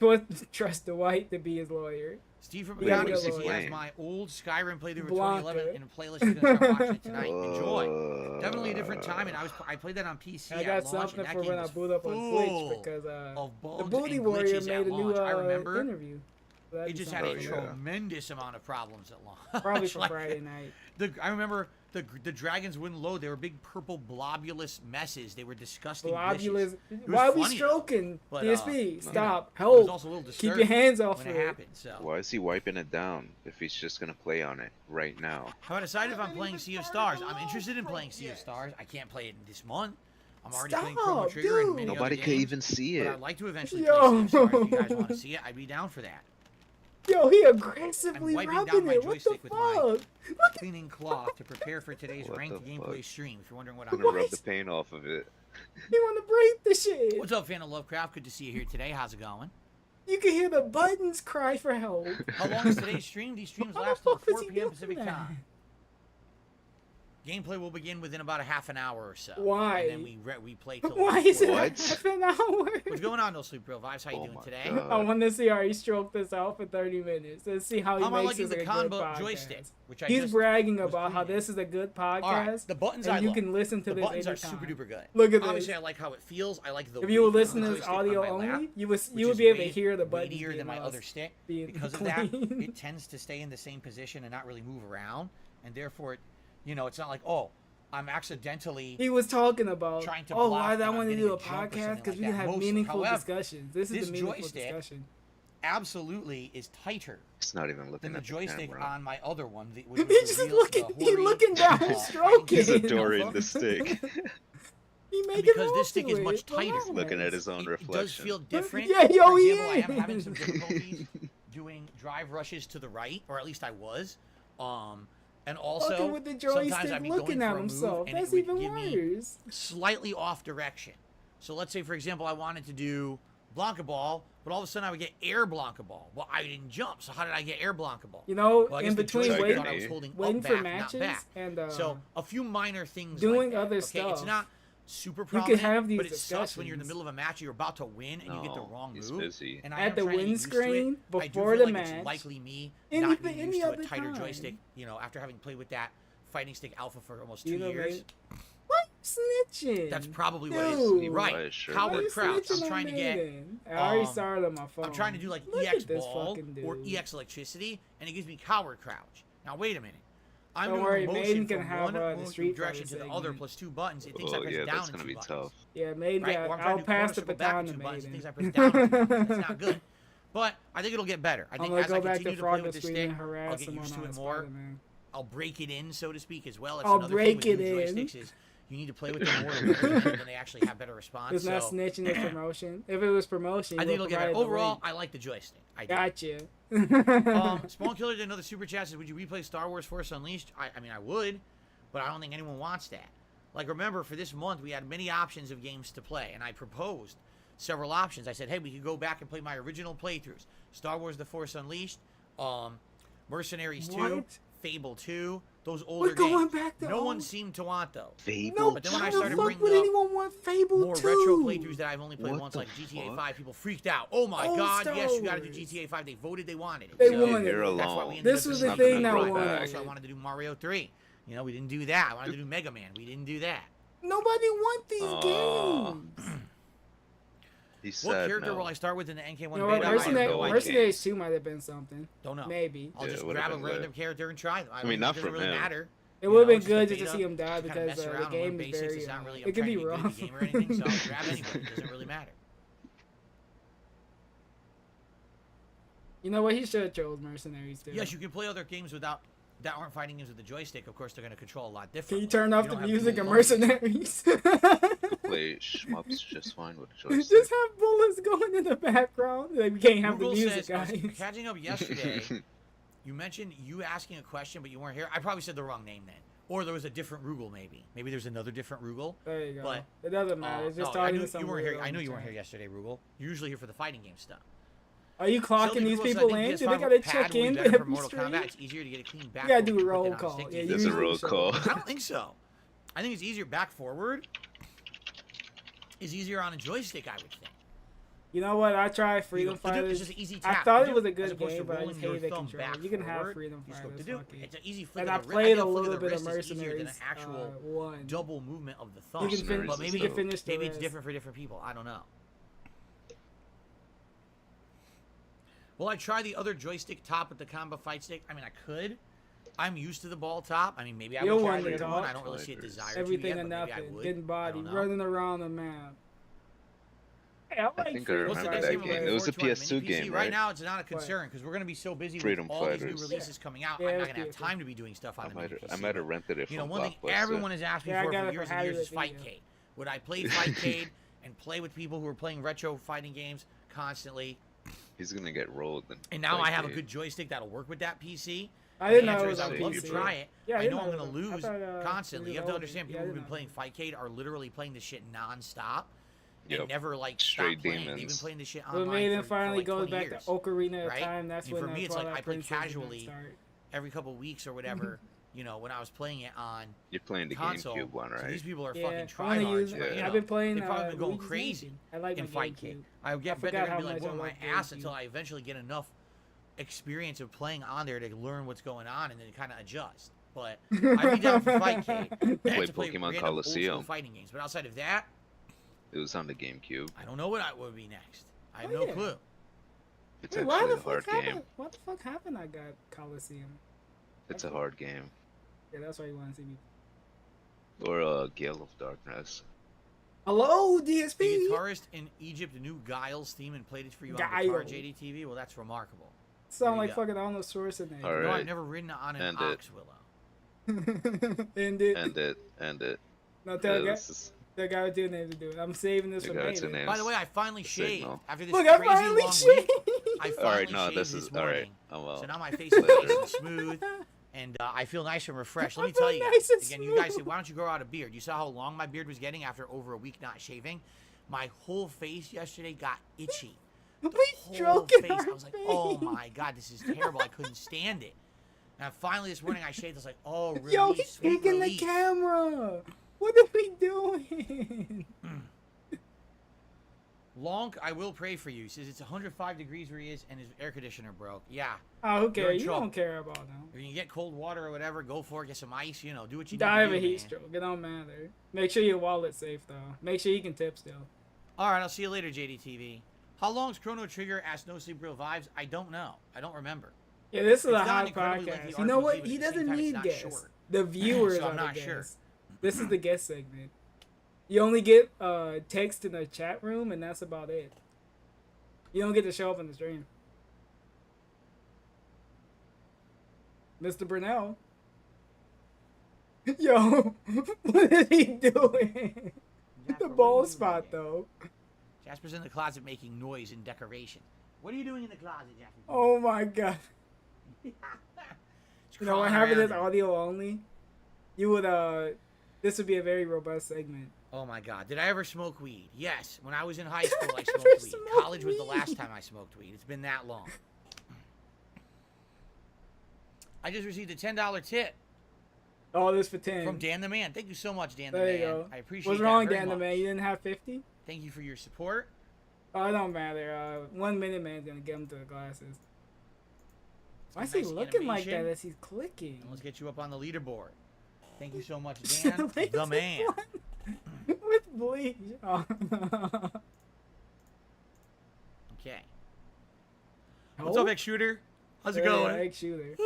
trust Dwight to be his lawyer. Steve from Accounting says he has my old Skyrim playthrough of 2011 in a playlist. He's gonna start watching it tonight. Enjoy. Definitely a different time, and I played that on PC. I got something for when I boot up on Twitch because the Booty Warrior made a new interview. So it just had a tremendous amount of problems at launch. Probably for Friday night. I remember the dragons wouldn't load. They were big purple globulous messes. They were disgusting. Globulous. Why are we stroking? DSP, stop. Help. Keep your hands off when it happened. So. Why is he wiping it down if he's just gonna play on it right now? How I decided if I'm playing Sea of Stars. I'm interested in playing Sea of Stars. I can't play it this month. I'm already playing Chrono Trigger and many nobody could even see it. But I'd like to eventually play Sea of Stars. If you guys want to see it, I'd be down for that. Yo, he aggressively rubbing it. What the fuck? Cleaning cloth to prepare for today's ranked gameplay stream. If you're wondering what I'm gonna rub the paint off of it. You want to break the shit? What's up, fan of Lovecraft? Good to see you here today. How's it going? You can hear the buttons cry for help. How long is today's stream? These streams last till 4 p.m. Pacific time. Gameplay will begin within about a half an hour or so. Why? And then we play till Why is it half an hour? What's going on, No Sleep Real Vibes? How you doing today? God. I want to see how he stroked this out for 30 minutes and see how he makes this a good podcast. Joystick, which He's bragging about how this is a good podcast. Right, the buttons and you can listen to this anytime. The buttons are super duper good. Look at this. Obviously, I like how it feels. I like the. If you were listening to this audio only, you would be able to hear the buttons. Weightier than my other stick. Because of that, it tends to stay in the same position and not really move around, and therefore, it's not like I'm accidentally. He was talking about trying to why I want to do a podcast because we can have meaningful discussions. This is the meaningful discussion. Absolutely is tighter. It's not even looking than the at joystick camera. on my other one. He's just looking down and stroking. He's adoring the stick. Because this stick is much tighter. He's looking at his own reflection. It does feel different. Yeah, For example, I am having some difficulties doing drive rushes to the right, or at least I was. And also, with the sometimes I'd be looking going at for a himself. move, and That's it even would give worse. me slightly off direction. So let's say, for example, I wanted to do Blanca Ball, but all of a sudden I would get air Blanca Ball. Well, I didn't jump, so how did I get air Blanca Ball? In between waiting for matches and so a few minor things doing like other stuff. stuff. It's not super prominent, you can have these but it sucks when you're in the middle of a match, you're about to win, and you get the wrong move. Busy. And at the win screen before the match. It's likely me not being used to a tighter joystick. After having played with that fighting stick alpha for almost 2 years. What? Snitching. That's probably what it is. Right. Howard Crouch. I'm trying to get. I already started on my phone. I'm trying to do like EX Ball or EX Electricity, and it gives me Coward Crouch. Now wait a minute. I'm doing motion from one direction to the other plus 2 buttons. It thinks I press down and 2 buttons. Tough. Yeah, Maiden. I'll pass the baton to Maiden. It thinks I press down and 2 buttons. That's not good. But I think it'll get better. I think as I continue to play with this stick, I'll get used to it more. I'll break it in, so to speak, as well. It's I'll break it in. Joysticks is you need to play with them more then they actually have better response. It's not snitching, it's promotion. If it was promotion, I think it'll get better. Overall, I like the joystick. I do. Gotcha. Spawn Killer did another super chat. Says, would you replay Star Wars Force Unleashed? I mean, I would, but I don't think anyone wants that. Like, remember, for this month, we had many options of games to play, and I proposed several options. I said, hey, we could go back and play my original playthroughs. Star Wars The Force Unleashed, Mercenaries 2, Fable 2, those older games. Going back to no one seemed to want those. Fable. No, but then when I started bringing would up anyone want Fable more 2? retro playthroughs that I've only played What once, the like GTA fuck? 5, people freaked out. Oh my Old god, Star yes, you gotta do Wars. GTA 5. They voted, they wanted it. They So wanted You're it. that's why alone. we ended This up was doing the Not thing gonna that go won. back. So I wanted to do Mario 3. You know, we didn't do that. I wanted to do Mega Man. We didn't do that. Nobody want these games. He What said character no. will I start with in the NK1 You know beta? what? I have no idea. Mercenaries 2 might have been something. Don't know. Maybe. I'll Yeah, just it would've grab a been random lit. character and try them. I mean, not it doesn't from really him. matter. It would have been it's just a good just to beta. see him die Kinda because mess around the on game one is basis. very. It's not really, It could be I'm trying to rough. be good at the game or anything, so I'll grab anybody. It doesn't really matter. You know what? He should have chose Mercenaries too. Yes, you can play other games without that aren't fighting games with the joystick. Of course, they're going to control a lot Can differently. you turn off the don't have music to of do Mercenaries? Play shmups just fine with joystick. Just have bullets going in the background. Like, we can't have Google the music, says, I was guys. catching up yesterday. You mentioned you asking a question, but you weren't here. I probably said the wrong name then. Or there was a different Rugal, maybe. Maybe there's another different Rugal. There you go. But, it doesn't matter. It's just no, I talking knew to some you weren't here. weirdo I in knew the you weren't chat. here yesterday, Rugal. You're usually here for the fighting game stuff. Are you clocking Sylvie these Rugal said, people I in? think Do they PS5 gotta pad check will be in better for every Mortal stream? Kombat. It's easier to get a clean back. You gotta do when a put roll that on call. stick. Yeah, You There's you a roll usually call. I don't think so. I think it's easier back forward. Is easier on a joystick, I would think. You know what? I tried Freedom It's Fighters. just an easy I tap. thought it was a as good opposed to game, but I rolling just your hated the thumb control. back You can have forward. Freedom You just go Fighters. to-do. fuck it. It's an easy flick And of I the wrist. played I a think little flick of the bit of wrist is easier than Mercenaries. an actual One. double movement of the thumb. You can finish. Mercenaries But maybe is you can finish the maybe it's rest. different for different people. I don't know. Will I try the other joystick top with the combo fight stick? I mean, I could. I'm used to the ball top. I mean, maybe I You'll would try want the the other one. top. I don't really see a desire Everything to or yet, but maybe I nothing. would. Getting I body, don't know. running around the map. Hey, I like think I Freedom remember What's the that next Fighters. game. we're It was a looking forward to on PS2 mini PC? game, Right right? now, it's not a concern because we're going to be so busy Freedom with all these new Fighters. releases coming out. Yeah, I'm not it's going to have beautiful. time to be doing stuff on the mini PC. I might have rented it You know, from one thing Blockbuster. everyone has asked me Yeah, I for got it years for and years is Hollywood Video. Fightcade. Would I play Fightcade and play with people who are playing retro fighting games constantly? He's gonna get rolled. And now I have a Fightcade. good joystick that'll work with that PC. I didn't The know answer it was is I on would love to PC. try it. Yeah, I I didn't know I'm know going to it was- I lose thought, constantly. You have to it understand, was- people yeah, I who've been didn't playing Fightcade are literally playing this shit non-stop. And Yep. never like Straight stop playing. They've been demons. playing this shit When online Maiden for finally like goes 20 back years. to Ocarina of right? Time, that's And when for me, that it's like Twilight I play Princess is gonna casually start. every couple of weeks or whatever. You know, when I was playing it on You're playing the console. GameCube one, So right? these people are Yeah, fucking I wanna use. tryhards. But, you know, I've been playing. they've probably been going Luigi's crazy Mansion. I like in my Fightcade. GameCube. I would get forgot better how and be like much I blowing my love ass GameCube. until I eventually get enough experience of playing on there to learn what's going on and then kind of adjust. But I'd be down for Fightcade. Play to play Pokemon random Coliseum. old-school fighting games. But outside of that, It was on the GameCube. I don't know what would be next. I have Oh, no yeah. clue. It's Wait, why actually the a hard fuck game. happened? What the fuck happened? I got Coliseum. It's a hard game. Yeah, that's why you want to see me. Or Gale of Darkness. Hello, The DSP. guitarist in Egypt knew Guile's theme and played it for you on Guile. guitar JDTV. Well, that's remarkable. Sound There like you go. fucking Arnold Schwarzenegger. All No, right. I've never ridden on an End it. ox willow. End it. End it. No, tell Yeah, guy. this is That guy with two names to do it. I'm saving this the for guy with two later. names. By the way, I finally The shaved signal. after this Look, I crazy finally long shaved. week. I finally Alright, no, shaved this this is morning. alright. Oh well. So now my face is nice and smooth, and I feel nice and refreshed. Let I me tell feel you guys. nice and Again, you guys smooth. said, why don't you grow out a beard? You saw how long my beard was getting after over a week not shaving? My whole face yesterday got itchy. The We whole stroking face. our I was like, oh face. my god, this is terrible. I couldn't stand it. And finally this morning I shaved. I was like, oh, release, Yo, he's sweet taking the release. camera. What are we doing? Lonk, I will pray for you. He says it's 105 degrees where he is and his air conditioner broke. Yeah. Oh, who You're cares? in You trouble. don't care about them. If you can get cold water or whatever, go for it. Get some ice. You know, do what you Die of need a to do, heat man. stroke. It don't matter. Make sure your wallet's safe though. Make sure you can tip still. All right, I'll see you later, JDTV. How long's Chrono Trigger? Asked No Sleep Real Vibes. I don't know. I don't remember. Yeah, this is It's a not hot an incredibly lengthy podcast. You know RPG, what? but He at the same doesn't time, it's need not guests. short. The viewers So I'm are not the sure. guests. This is the guest segment. You only get text in the chat room, and that's about it. You don't get to show up on the stream. Mr. Brunel. Yo, what is he doing? Jasper, The what are ball you spot, doing? though. Jasper's in the closet making noise and decoration. What are you doing in the closet, Jasper? Oh my god. You know, what having this audio only, you would, this would be a very robust segment. Oh my god. Did I ever smoke weed? Yes. When I was in high school, I smoked weed. College was the last time I smoked weed. It's been that long. I just received a $10 tip. Oh, this for 10. From Dan the Man. Thank you so much, Dan the There Man. you go. I appreciate What's that wrong, very Dan the much. Man? You didn't have 50? Thank you for your support. Oh, it don't matter. 1 minute man's gonna get him to the glasses. Why is he Nice looking like animation. that as he's clicking? And let's get you up on the leaderboard. Thank you so much, Dan the Man. With bleach. Oh. Okay. What's up, X-Shooter? How's it going? X-Shooter.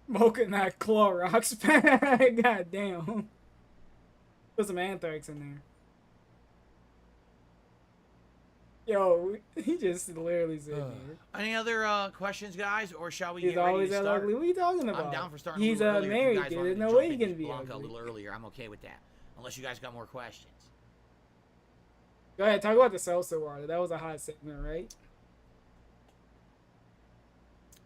Smoking that Clorox bag. God damn. Put some anthrax in there. Yo, he just literally said here. Any other questions, guys, or shall we He's get ready always to that start? ugly. What are you talking about? I'm down for starting He's a little earlier. married, If you guys dude. want There's me to no jump way in he can with be Blanca ugly. a little earlier. I'm okay with that. Unless you guys got more questions. Go ahead, talk about the seltzer water. That was a hot segment, right?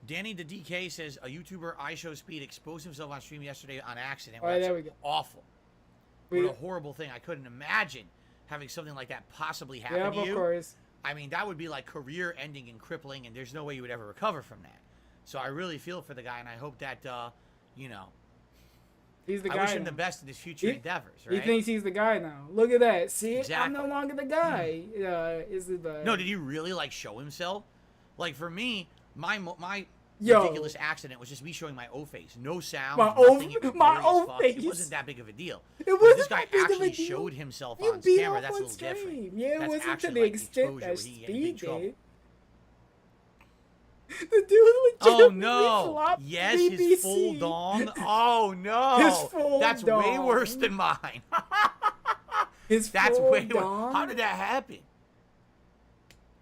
Danny the DK says a YouTuber iShowSpeed exposed himself on stream yesterday on accident. All right, there we go. Awful. What a horrible thing. I couldn't imagine having something like that possibly happen to you. Of course. I mean, that would be like career ending and crippling, and there's no way you would ever recover from that. So I really feel for the guy, and I hope that, you know, he's the guy. I wish him now. the best in his future endeavors, right? He thinks he's the guy now. Look at that. See, Exactly. I'm no longer the guy. Is it the? No, did he really like show himself? Like for me, my Yo. ridiculous accident was just me showing my O face, no sound, My nothing. It was my blurry as O fuck. face. It wasn't that big of a deal. It But wasn't this guy that big of a actually deal. showed himself You on beat camera. off That's a on little different. stream. Yeah, it That's wasn't to actually the like extent exposure that where he had big Speed trouble. did. The dude Oh legitimately no! flopped Yes, BBC. his full dong. Oh no! His full That's way dong. worse than mine. That's full way worse. dong? How did that happen?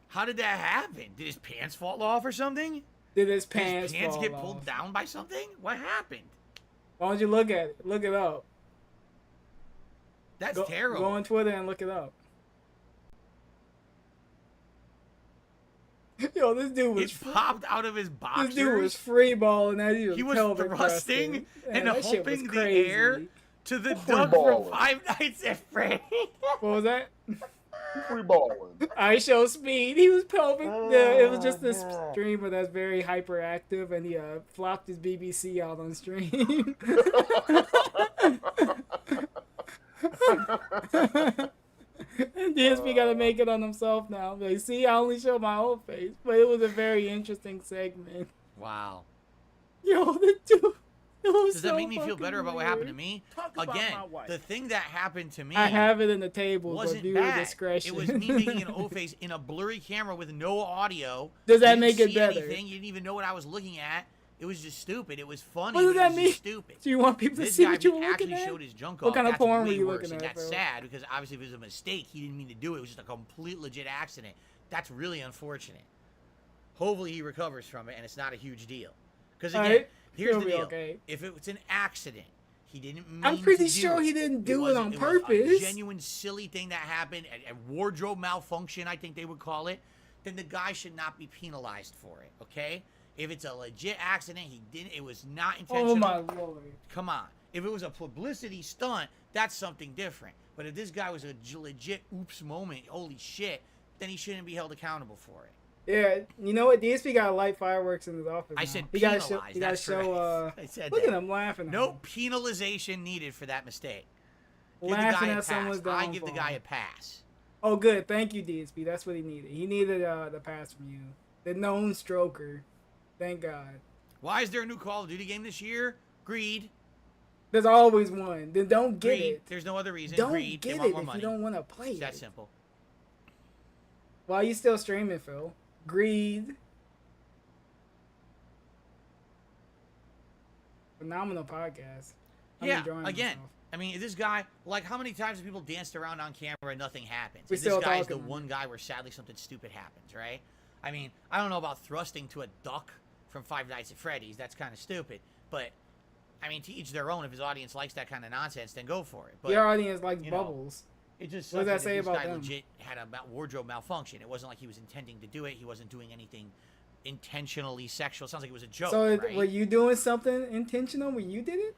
How did that happen? Did his pants fall off or something? Did his Did pants his pants fall get off? pulled down by something? What happened? Why don't you look at it? Look it up. That's Go, terrible. Go on Twitter and look it up. Yo, this dude was It popped out of his boxers. this dude was free balling as He was pelvic thrusting thrusting. and Man, that shit was humping the crazy. air to the Free duck from balling. Five Nights at Freddy's. What was that? Free balling. I show speed. He was pelvic. It was just this streamer that's very hyperactive, and he flopped his BBC out on stream. And DSP got to make it on himself now. Like, see, I only show my whole face, but it was a very interesting segment. Wow. Yo, the dude. It was Does that so make me feel better about what happened to weird. me? Talk about Again, my wife. the thing that happened to me I have it in the table, but wasn't viewer bad. discretion. It was me making an O-face in a blurry camera with no audio. Does that You didn't make it see better? Anything. You didn't even know what I was looking at. It was just stupid. It was funny. What does but that it was mean? just stupid. Do you want people to This see guy what you were looking actually at? showed his junk What off. kind of That's porn way were you worse, looking and at, that's bro? sad because obviously if it was a mistake, he didn't mean to do it. It was just a complete legit accident. That's really unfortunate. Hopefully he recovers from it and it's not a huge deal. Because again, Alright, here's he'll the be deal. okay. If it was an accident, he didn't mean I'm pretty to do sure it. he didn't do it on Was a purpose. genuine silly thing that happened, a wardrobe malfunction, I think they would call it. Then the guy should not be penalized for it, okay? If it's a legit accident, it was not intentional. Oh my lord. Come on. If it was a publicity stunt, that's something different. But if this guy was a legit oops moment, holy shit, then he shouldn't be held accountable for it. Yeah, you know what? DSP got to light fireworks in his office. I now. said He gotta penalized. show. He got to That's show. correct. I said Look that. at him laughing. At No him. penalization needed for that mistake. Give Laughing the guy at a someone's pass. I downfall. give the guy a pass. Oh, good. Thank you, DSP. That's what he needed. He needed the pass from you. The known stroker. Thank God. Why is there a new Call of Duty game this year? Greed. There's always one. Then don't get Greed. it. There's no other reason. Don't Greed. get They want it more if money. you don't want to play It's it. that simple. Why are you still streaming, Phil? Greed. Phenomenal podcast. I'm Yeah, enjoying again, myself. I mean, this guy, like, how many times have people danced around on camera and nothing happens? We And still this guy is the talking. one guy where sadly something stupid happens, right? I mean, I don't know about thrusting to a duck from Five Nights at Freddy's. That's kind of stupid. But, I mean, to each their own. If his audience likes that kind of nonsense, then go for it. But, your audience likes bubbles. It just what does that say this about guy them? legit had a wardrobe malfunction. It wasn't like he was intending to do it. He wasn't doing anything intentionally sexual. It sounds like it was a joke. So right? were you doing something intentional when you did it?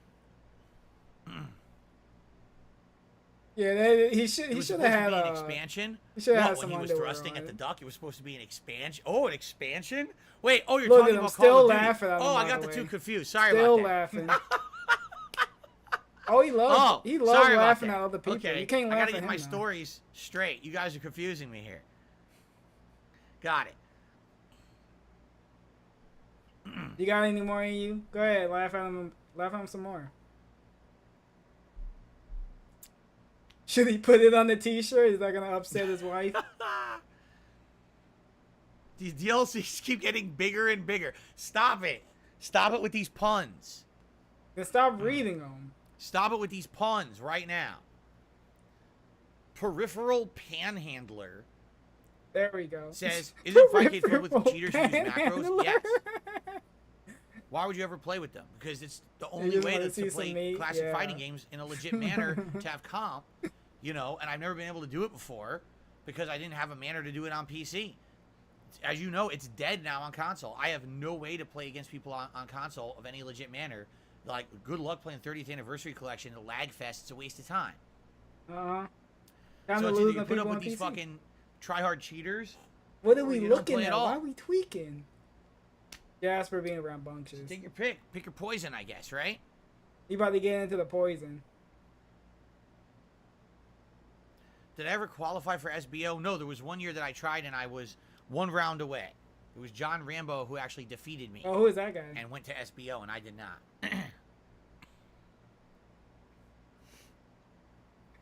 Yeah, he should have had an expansion. He should have had when some he was underwear thrusting on at the it. duck, it was supposed to be an expansion. Oh, an expansion? Wait, oh, you're Look talking at him, about still Call of Duty. laughing at him, Oh, I by got the the two way. confused. Sorry Still about that. laughing. Oh, he loves sorry about laughing that. at other people. Okay. You can't laugh I gotta at get him my now. stories straight. You guys are confusing me here. Got it. You got any more in you? Go ahead, laugh at him. Laugh at him some more. Should he put it on the T-shirt? Is that gonna upset his wife? These DLCs keep getting bigger and bigger. Stop it. Stop it with these puns. Then stop reading them. Stop it with these puns right now. Peripheral panhandler There we go. says, isn't 5K filled with cheaters who use macros? Panhandler. Yes. Why would you ever play with them? Because it's the only just way wanna to see some play meat, classic yeah. fighting games in a legit manner to have comp, you know, and I've never been able to do it before because I didn't have a manner to do it on PC. As you know, it's dead now on console. I have no way to play against people on console of any legit manner. Like, good luck playing 30th Anniversary Collection, the lag fest, it's a waste of time. Uh-huh. So it's either you put up with these fucking try-hard cheaters. What are we you don't looking play at? at all. Why are we tweaking? Jasper being rambunctious. Take your pick. Pick your poison, I guess, right? You about to get into the poison. Did I ever qualify for SBO? No, there was one year that I tried and I was one round away. It was John Rambo who actually defeated me Oh, who is that guy? and went to SBO, and I did not.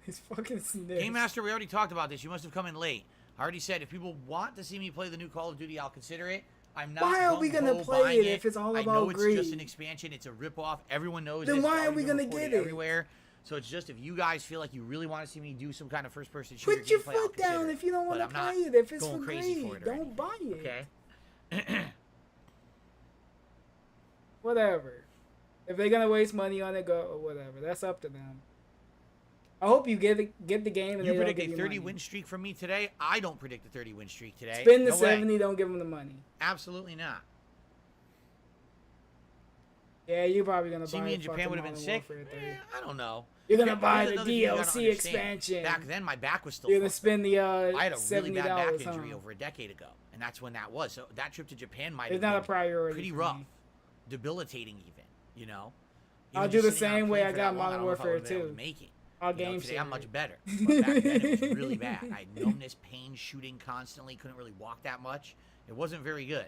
He's fucking sniffs. Game Master, we already talked about this. You must have come in late. I already said if people want to see me play the new Call of Duty, I'll consider it. I'm not. Why are we gonna gung-ho play buying it if it's all I about know it's greed? just an expansion. It's a ripoff. Everyone knows. Then this. why It's are we already gonna been reported get it? everywhere? So it's just if you guys feel like you really want to see me do some kind of first-person shooter Put your gameplay, I'll foot down consider if you don't it. want to But I'm play not it. If it's going for crazy greed, for it or don't anything, buy it. Okay. Whatever. If they're gonna waste money on it, go or whatever. That's up to them. I hope you get the game and You they don't predict give a you 30 money. win streak from me today? I don't predict a 30 win streak today. Spend the No way. 70, don't give them the money. Absolutely not. Yeah, you're probably gonna See buy me in fucking Japan would have been Modern sick. Warfare 3. I don't know. You're gonna Here's buy the another thing you gotta DLC understand. expansion. Back then, my back was still. You're gonna fucked up. spend the I had a really $70, bad back injury huh? over a decade ago, and that's when that was. So that trip to Japan might It's have not a been priority. pretty for rough, me. debilitating even. You know. I'll Even do just the sitting on a same way plane I for got that long, Modern I don't know if I Warfare would've been able 2. to make it. I'll You know, game today I'm share much it. better. But back then it was really bad. I had numbness, pain, shooting constantly. Couldn't really walk that much. It wasn't very good.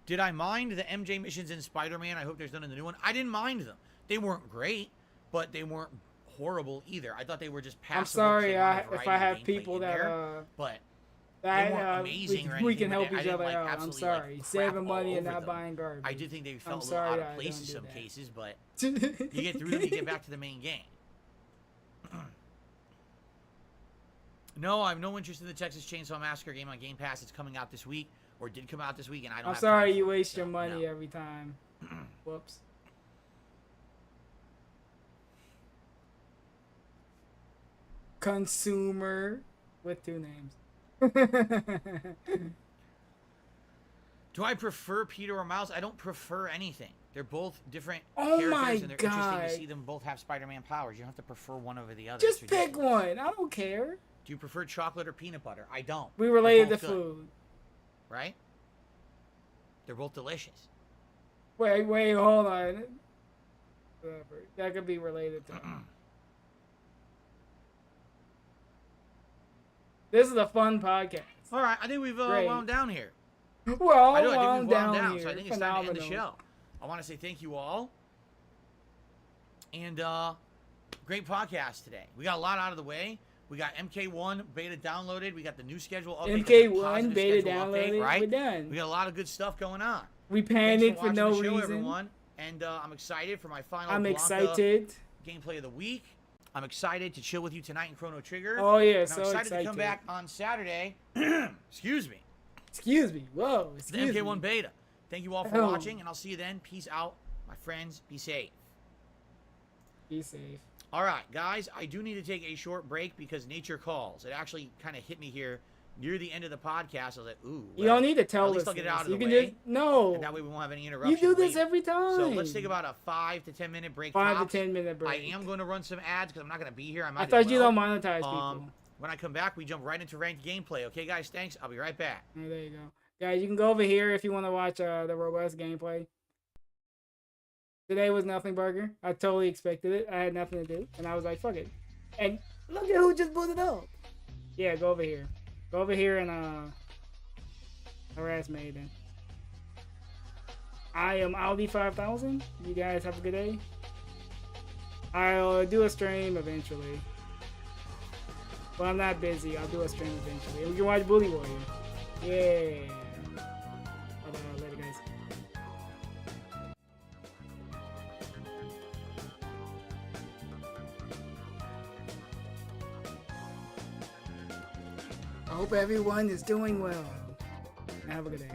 Did I mind the MJ missions in Spider-Man? I hope there's none in the new one. I didn't mind them. They weren't great, but they weren't horrible either. I thought they were just passable. I'm sorry if I have people that but that they weren't amazing or we can anything, help but I each didn't, other like, out. I'm absolutely, sorry. like, Saving crap money all and over not them. buying garbage. I did think they felt a little sorry out of I place don't in do some that. cases, but you get through them, you get back to the main game. No, I have no interest in the Texas Chainsaw Massacre game on Game Pass. It's coming out this week, or did come out this week, and I don't I'm have sorry time you for it, waste so, your money no. every time. Whoops. Consumer with 2 names. Do I prefer Peter or Miles? I don't prefer anything. They're both different Oh characters, my and they're interesting God. to see them both have Spider-Man powers. You don't have to prefer one over the other. Just It's pick ridiculous. one. I don't care. Do you prefer chocolate or peanut butter? I don't. We They're related to both good, food. right? They're both delicious. Wait, hold on. Whatever. That could be related to. This is a fun podcast. All right, I think we've Great. wound down here. We're all I think wound we've wound down down, here. so I think it's time to end the Phenomenal. show. I want to say thank you all. And great podcast today. We got a lot out of the way. We got MK1 beta downloaded. We got the new schedule update. MK1 beta schedule downloaded. update, right? We're done. We got a lot of good stuff going on. We Thanks panicked for watching no the show, reason. everyone. And I'm excited for my final I'm Blanca excited. gameplay of the week. I'm excited to chill with you tonight in Chrono Trigger. Oh yeah, And so I'm excited to come back on Saturday. Excuse me. Excuse me. Whoa. It's the MK1 beta. Thank you all for watching, and I'll see you then. Peace out, my friends. Be safe. Be safe. All right, guys, I do need to take a short break because nature calls. It actually kind of hit me here near the end of the podcast. I was like, ooh. Well, you don't need to tell us. At least I'll get it out of the way. Just, no. And that way we won't have any interruptions. You do this later. every time. So let's take about a 5 to 10 minute break. 5 to 10 minute break. I am going to run some ads because I'm not going to be here. I thought you don't monetize people. When I come back, we jump right into ranked gameplay. Okay, guys, thanks. I'll be right back. Oh, there you go. Guys, you can go over here if you want to watch the robust gameplay. Today was nothing burger. I totally expected it. I had nothing to do. And I was like, fuck it. And look at who just booted up. Yeah, go over here. Go over here and harass Maiden. I am Audi 5000. You guys have a good day. I'll do a stream eventually. But I'm not busy. I'll do a stream eventually. We can watch Bully Warrior. Yeah. Later, guys. I hope everyone is doing well. Have a good day.